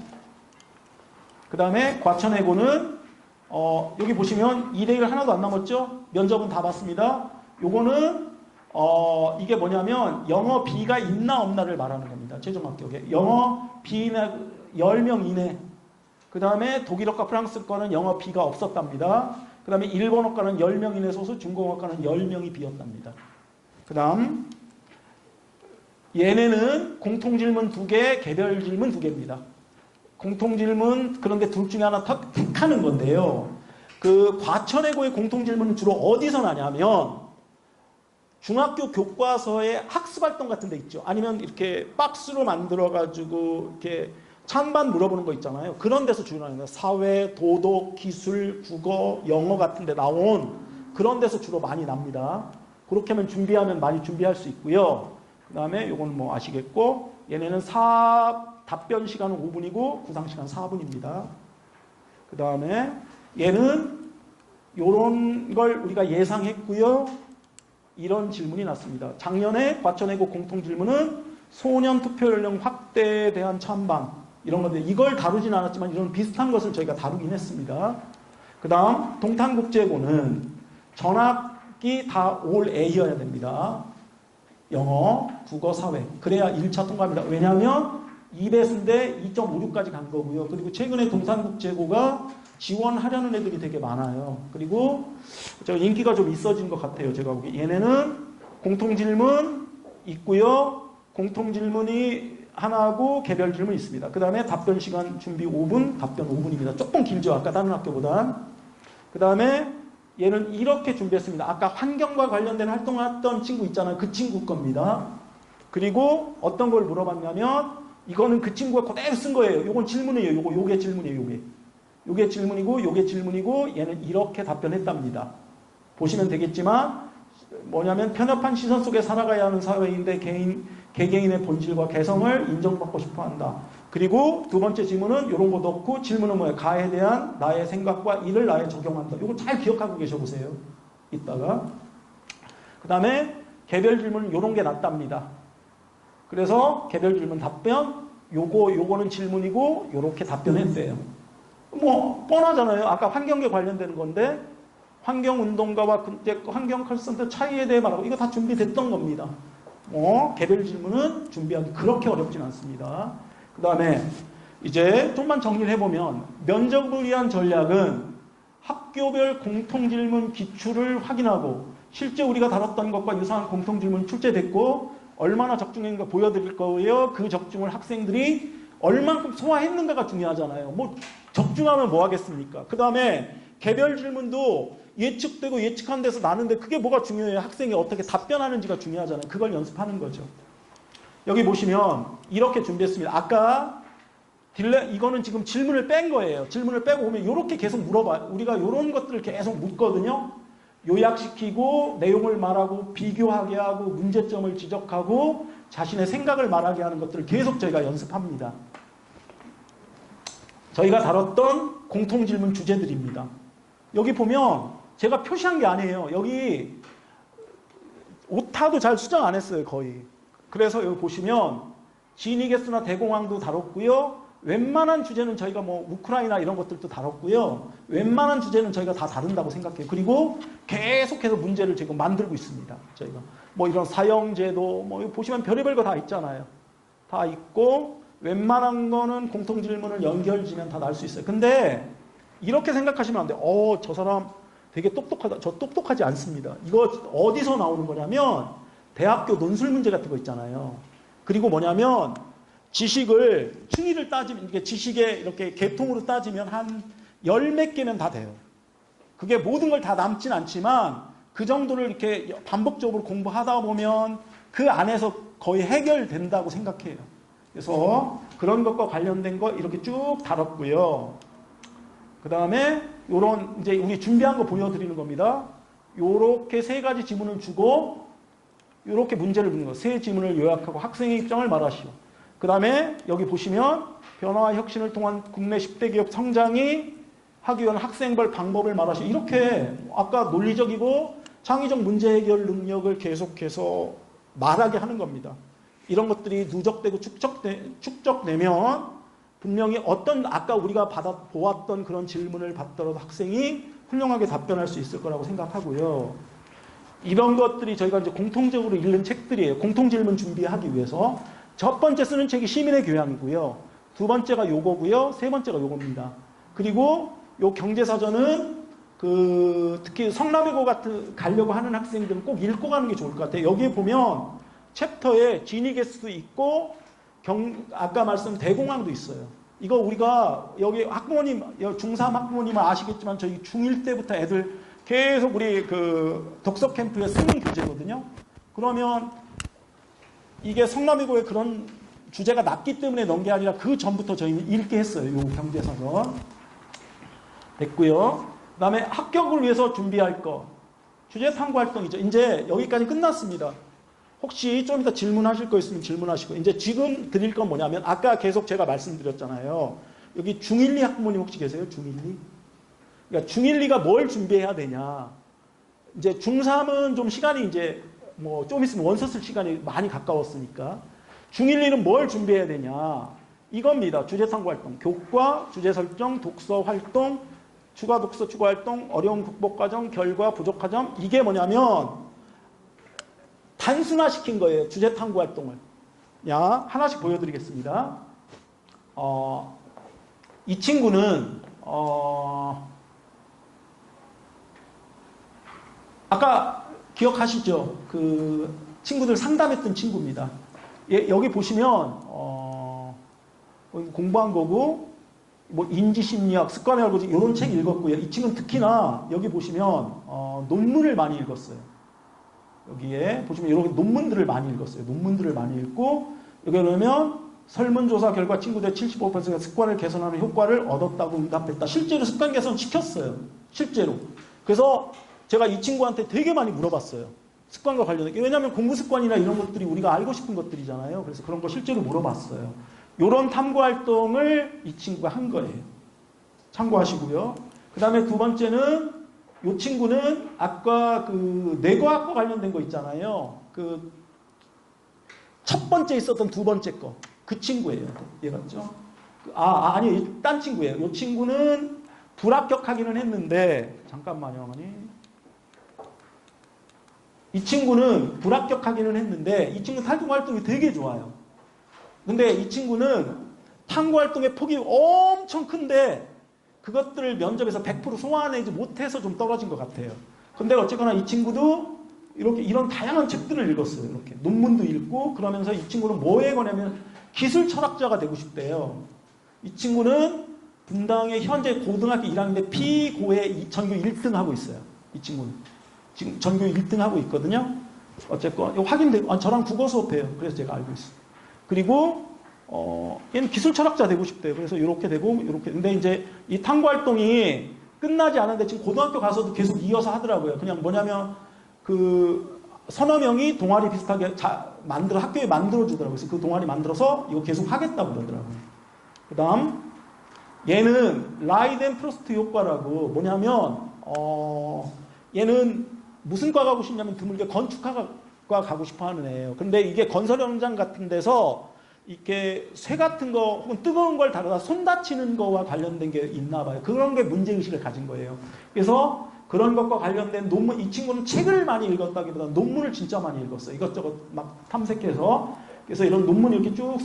그 다음에 과천외고는 여기 보시면 2대1 하나도 안 남았죠? 면접은 다 봤습니다. 요거는 이게 뭐냐면 영어 B가 있나 없나를 말하는 겁니다. 최종 합격에. 영어 B나 10명 이내. 그 다음에 독일어과 프랑스과는 영어 B가 없었답니다. 그 다음에 일본어과는 10명 이내 소수, 중국어과는 10명이 비었답니다. 그 다음 얘네는 공통질문 2개, 개별질문 2개입니다. 공통질문 그런데 둘 중에 하나 택하는 건데요. 그 과천외고의 공통질문은 주로 어디서 나냐면 중학교 교과서의 학습활동 같은 데 있죠. 아니면 이렇게 박스로 만들어가지고 이렇게 찬반 물어보는 거 있잖아요. 그런 데서 주로 나옵니다. 사회, 도덕, 기술, 국어, 영어 같은 데 나온 그런 데서 주로 많이 납니다. 그렇게 하면 준비하면 많이 준비할 수 있고요. 그 다음에 요거는 뭐 아시겠고 얘네는 답변 시간은 5분이고 구상 시간 4분입니다. 그 다음에 얘는 요런 걸 우리가 예상했고요. 이런 질문이 났습니다. 작년에 과천외고 공통질문은 소년 투표 연령 확대에 대한 찬반 이런 건데 이걸 다루진 않았지만 이런 비슷한 것을 저희가 다루긴 했습니다. 그 다음 동탄국제고는 전학이 다 올 A여야 됩니다. 영어, 국어, 사회. 그래야 1차 통과합니다. 왜냐하면 2배수인데 2.56까지 간 거고요. 그리고 최근에 동산국제고가 지원하려는 애들이 되게 많아요. 그리고 저 인기가 좀 있어진 것 같아요. 제가 보기 얘네는 공통질문 있고요. 공통질문이 하나하고 개별 질문이 있습니다. 그 다음에 답변 시간 준비 5분, 답변 5분입니다. 조금 길죠. 아까 다른 학교보다. 그 다음에 얘는 이렇게 준비했습니다. 아까 환경과 관련된 활동을 했던 친구 있잖아요. 그 친구 겁니다. 그리고 어떤 걸 물어봤냐면 이거는 그 친구가 그대로 쓴 거예요. 요건 질문이에요. 요게 질문이에요. 요게 질문이고 요게 질문이고 얘는 이렇게 답변했답니다. 보시면 되겠지만 뭐냐면 편협한 시선 속에 살아가야 하는 사회인데 개개인의 본질과 개성을 인정받고 싶어한다. 그리고 두 번째 질문은 이런 거 넣고 질문은 뭐예요? 가에 대한 나의 생각과 이를 나에 적용한다. 이거 잘 기억하고 계셔보세요. 이따가. 그 다음에 개별 질문은 이런 게 낫답니다. 그래서 개별 질문 답변 요거는 질문이고 요렇게 답변했대요. 뭐 뻔하잖아요. 아까 환경에 관련되는 건데 환경운동가와 환경 컨센트 차이에 대해 말하고 이거 다 준비됐던 겁니다. 개별 질문은 준비하기 그렇게 어렵진 않습니다. 그 다음에 이제 좀만 정리를 해보면 면접을 위한 전략은 학교별 공통질문 기출을 확인하고 실제 우리가 다뤘던 것과 유사한 공통질문 출제됐고 얼마나 적중했는가 보여드릴 거예요. 그 적중을 학생들이 얼만큼 소화했는가가 중요하잖아요. 뭐 적중하면 뭐 하겠습니까? 그 다음에 개별 질문도 예측되고 예측한 데서 나는데 그게 뭐가 중요해요? 학생이 어떻게 답변하는지가 중요하잖아요. 그걸 연습하는 거죠. 여기 보시면 이렇게 준비했습니다. 아까 이거는 지금 질문을 뺀 거예요. 질문을 빼고 오면 이렇게 계속 물어봐요. 우리가 이런 것들을 계속 묻거든요. 요약시키고 내용을 말하고 비교하게 하고 문제점을 지적하고 자신의 생각을 말하게 하는 것들을 계속 저희가 연습합니다. 저희가 다뤘던 공통질문 주제들입니다. 여기 보면 제가 표시한 게 아니에요. 여기 오타도 잘 수정 안 했어요. 거의. 그래서 여기 보시면 지니게스나 대공황도 다뤘고요. 웬만한 주제는 저희가 뭐 우크라이나 이런 것들도 다뤘고요. 웬만한 주제는 저희가 다 다룬다고 생각해요. 그리고 계속해서 문제를 지금 만들고 있습니다. 저희가 뭐 이런 사형제도 뭐 보시면 별의별 거 다 있잖아요. 다 있고 웬만한 거는 공통질문을 연결지면 다 날 수 있어요. 근데 이렇게 생각하시면 안 돼요. 저 사람 되게 똑똑하다. 저 똑똑하지 않습니다. 이거 어디서 나오는 거냐면 대학교 논술 문제 같은 거 있잖아요. 그리고 뭐냐면 지식을 층위를 따지면 이게 지식의 이렇게 계통으로 따지면 한 열 몇 개면 다 돼요. 그게 모든 걸 다 남진 않지만 그 정도를 이렇게 반복적으로 공부하다 보면 그 안에서 거의 해결된다고 생각해요. 그래서 그런 것과 관련된 거 이렇게 쭉 다뤘고요. 그 다음에 요런 이제 우리 준비한 거 보여드리는 겁니다. 요렇게 세 가지 지문을 주고 요렇게 문제를 묻는 거. 세 지문을 요약하고 학생의 입장을 말하시오. 그 다음에 여기 보시면 변화와 혁신을 통한 국내 10대 기업 성장이 하기 위한 학생별 방법을 말하시오. 이렇게 아까 논리적이고 창의적 문제 해결 능력을 계속해서 말하게 하는 겁니다. 이런 것들이 누적되고 축적되면 분명히 어떤 아까 우리가 보았던 그런 질문을 받더라도 학생이 훌륭하게 답변할 수 있을 거라고 생각하고요. 이런 것들이 저희가 이제 공통적으로 읽는 책들이에요. 공통질문 준비하기 위해서. 첫 번째 쓰는 책이 시민의 교양이고요. 두 번째가 요거고요. 세 번째가 요겁니다. 그리고 요 경제사전은 특히 성남외고 같은 가려고 하는 학생들은 꼭 읽고 가는 게 좋을 것 같아요. 여기에 보면 챕터에 지니게스도 있고 아까 말씀 대공황도 있어요. 이거 우리가 여기 학부모님 중3 학부모님은 아시겠지만 저희 중1 때부터 애들 계속 우리 독서 캠프에 쓰는 교재거든요. 그러면 이게 성남외고에 그런 주제가 낮기 때문에 넣은 게 아니라 그 전부터 저희는 읽게 했어요. 이 경제사전. 됐고요. 그 다음에 합격을 위해서 준비할 거. 주제 탐구 활동이죠. 이제 여기까지 끝났습니다. 혹시 좀 이따 질문하실 거 있으면 질문하시고. 이제 지금 드릴 건 뭐냐면 아까 계속 제가 말씀드렸잖아요. 여기 중1, 2 학부모님 혹시 계세요? 중1, 2? 그러니까 중1, 2가 뭘 준비해야 되냐. 이제 중3은 좀 시간이 이제 뭐 좀 있으면 원서 쓸 시간이 많이 가까웠으니까 중1, 2는 뭘 준비해야 되냐 이겁니다. 주제 탐구 활동, 교과, 주제 설정, 독서 활동, 추가 독서, 추가 활동, 어려운 극복 과정, 결과, 부족한 점. 이게 뭐냐면 단순화시킨 거예요. 주제 탐구 활동을. 하나씩 보여드리겠습니다. 이 친구는 아까 기억하시죠? 그 친구들 상담했던 친구입니다. 여기 보시면 공부한 거고 뭐 인지심리학, 습관의 알고리즘 이런 책 읽었고요. 이 친구는 특히나 여기 보시면 논문을 많이 읽었어요. 여기에 보시면 이런 논문들을 많이 읽었어요. 논문들을 많이 읽고 여기 보면 설문조사 결과 친구들 75%가 습관을 개선하는 효과를 얻었다고 응답했다. 실제로 습관 개선 시켰어요. 실제로. 그래서 제가 이 친구한테 되게 많이 물어봤어요. 습관과 관련된 게. 왜냐하면 공부 습관이나 이런 것들이 우리가 알고 싶은 것들이잖아요. 그래서 그런 거 실제로 물어봤어요. 이런 탐구 활동을 이 친구가 한 거예요. 참고하시고요. 그 다음에 두 번째는 이 친구는 아까 그 뇌과학과 관련된 거 있잖아요. 그 첫 번째 있었던 두 번째 거. 그 친구예요. 얘 같죠? 아니, 딴 친구예요. 이 친구는 불합격하기는 했는데, 잠깐만요, 어머니. 이 친구는 불합격하기는 했는데, 이 친구 탐구 활동이 되게 좋아요. 근데 이 친구는 탐구 활동의 폭이 엄청 큰데, 그것들을 면접에서 100% 소화하지 못해서 좀 떨어진 것 같아요. 근데 어쨌거나 이 친구도 이렇게 이런 다양한 책들을 읽었어요. 이렇게 논문도 읽고 그러면서 이 친구는 뭐에 관하면 기술 철학자가 되고 싶대요. 이 친구는 분당에 현재 고등학교 1학년인데 피고에 전교 1등 하고 있어요. 이 친구는 지금 전교 1등 하고 있거든요. 어쨌건 이거 확인되고 저랑 국어 수업해요. 그래서 제가 알고 있어요. 그리고 얘는 기술 철학자 되고 싶대요. 그래서 이렇게 되고 이렇게. 근데 이제 이 탐구 활동이 끝나지 않았는데 지금 고등학교 가서도 계속 이어서 하더라고요. 그냥 뭐냐면 그 서너 명이 동아리 비슷하게 학교에 만들어주더라고요. 그래서 그 동아리 만들어서 이거 계속 하겠다고 그러더라고요. 그 다음, 얘는 라이덴 프로스트 효과라고 뭐냐면, 얘는 무슨 과 가고 싶냐면 드물게 건축학과 가고 싶어 하는 애예요. 근데 이게 건설 현장 같은 데서 이렇게 쇠 같은 거 혹은 뜨거운 걸 다루다 손 다치는 거와 관련된 게 있나 봐요. 그런 게 문제의식을 가진 거예요. 그래서 그런 것과 관련된 논문, 이 친구는 책을 많이 읽었다기보다 논문을 진짜 많이 읽었어요. 이것저것 막 탐색해서. 그래서 이런 논문 이렇게 쭉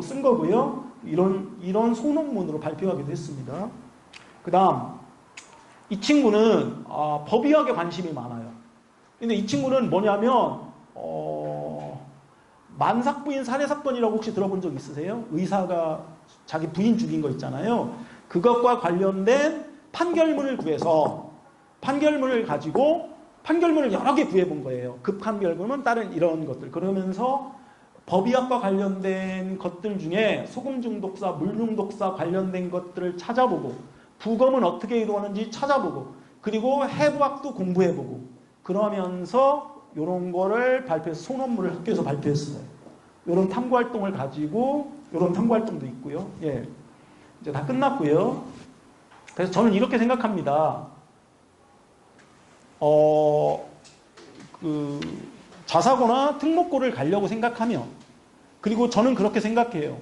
쓴 거고요. 이런 소논문으로 발표하기도 했습니다. 그 다음, 이 친구는 법의학에 관심이 많아요. 근데 이 친구는 뭐냐면, 만삭부인 살해사건이라고 혹시 들어본 적 있으세요? 의사가 자기 부인 죽인 거 있잖아요. 그것과 관련된 판결문을 구해서 판결문을 가지고 판결문을 여러 개 구해본 거예요. 급판결문은 다른 이런 것들. 그러면서 법의학과 관련된 것들 중에 소금 중독사, 물 중독사 관련된 것들을 찾아보고 부검은 어떻게 이루어지는지 찾아보고 그리고 해부학도 공부해보고 그러면서 이런 거를 발표해서 소논문을 학교에서 발표했어요. 이런 탐구 활동을 가지고 이런 탐구 활동도 있고요. 예, 이제 다 끝났고요. 그래서 저는 이렇게 생각합니다. 자사고나 특목고를 가려고 생각하면 그리고 저는 그렇게 생각해요.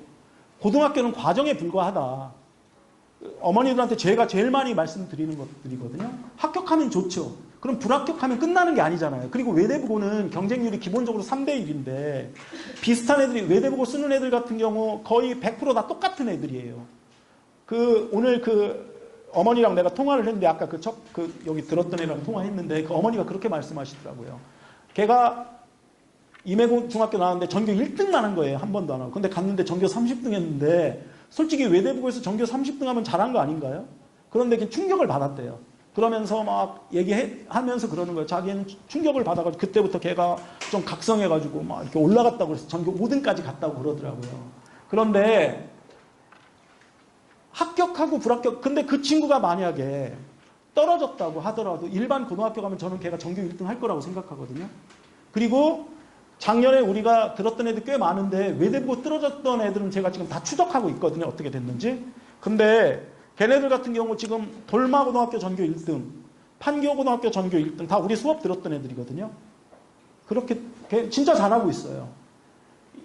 고등학교는 과정에 불과하다. 어머니들한테 제가 제일 많이 말씀드리는 것들이거든요. 합격하면 좋죠. 그럼 불합격하면 끝나는 게 아니잖아요. 그리고 외대부고는 경쟁률이 기본적으로 3대1인데 비슷한 애들이 외대부고 쓰는 애들 같은 경우 거의 100% 다 똑같은 애들이에요. 오늘 어머니랑 내가 통화를 했는데 아까 여기 들었던 애랑 통화했는데 그 어머니가 그렇게 말씀하시더라고요. 걔가 임해고 중학교 나왔는데 전교 1등만 한 거예요. 한 번도 안 하고. 근데 갔는데 전교 30등 했는데 솔직히 외대부고에서 전교 30등 하면 잘한 거 아닌가요? 그런데 걔 충격을 받았대요. 그러면서 막 얘기하면서 그러는 거예요. 자기는 충격을 받아가지고 그때부터 걔가 좀 각성해가지고 막 이렇게 올라갔다고 그래서 전교 5등까지 갔다고 그러더라고요. 그런데 합격하고 불합격, 근데 그 친구가 만약에 떨어졌다고 하더라도 일반 고등학교 가면 저는 걔가 전교 1등 할 거라고 생각하거든요. 그리고 작년에 우리가 들었던 애들 꽤 많은데 외대부고 떨어졌던 애들은 제가 지금 다 추적하고 있거든요. 어떻게 됐는지. 근데 걔네들 같은 경우 지금 돌마고등학교 전교 1등, 판교고등학교 전교 1등 다 우리 수업 들었던 애들이거든요. 그렇게 진짜 잘하고 있어요.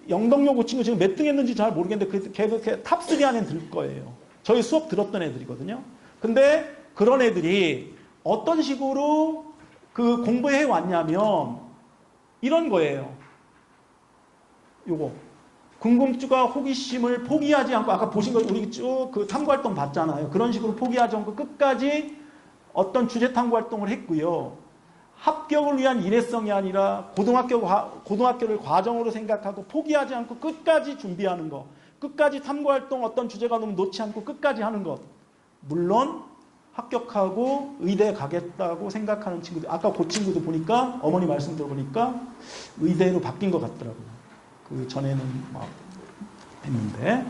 영덕여고 그 친구 지금 몇 등 했는지 잘 모르겠는데 걔도 탑3 안에 들 거예요. 저희 수업 들었던 애들이거든요. 근데 그런 애들이 어떤 식으로 공부해 왔냐면 이런 거예요. 요거. 궁금증과 호기심을 포기하지 않고 아까 보신 거 우리 쭉 그 탐구 활동 봤잖아요. 그런 식으로 포기하지 않고 끝까지 어떤 주제 탐구 활동을 했고요. 합격을 위한 일회성이 아니라 고등학교를 과정으로 생각하고 포기하지 않고 끝까지 준비하는 것. 끝까지 탐구 활동 어떤 주제가 너무 놓지 않고 끝까지 하는 것. 물론 합격하고 의대 가겠다고 생각하는 친구들. 아까 그 친구도 보니까 어머니 말씀 들어보니까 의대로 바뀐 것 같더라고요. 그 전에는 막 했는데.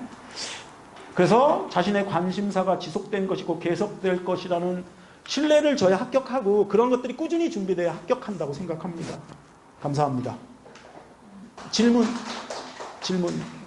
그래서 자신의 관심사가 지속된 것이고 계속될 것이라는 신뢰를 줘야 합격하고 그런 것들이 꾸준히 준비돼야 합격한다고 생각합니다. 감사합니다. 질문.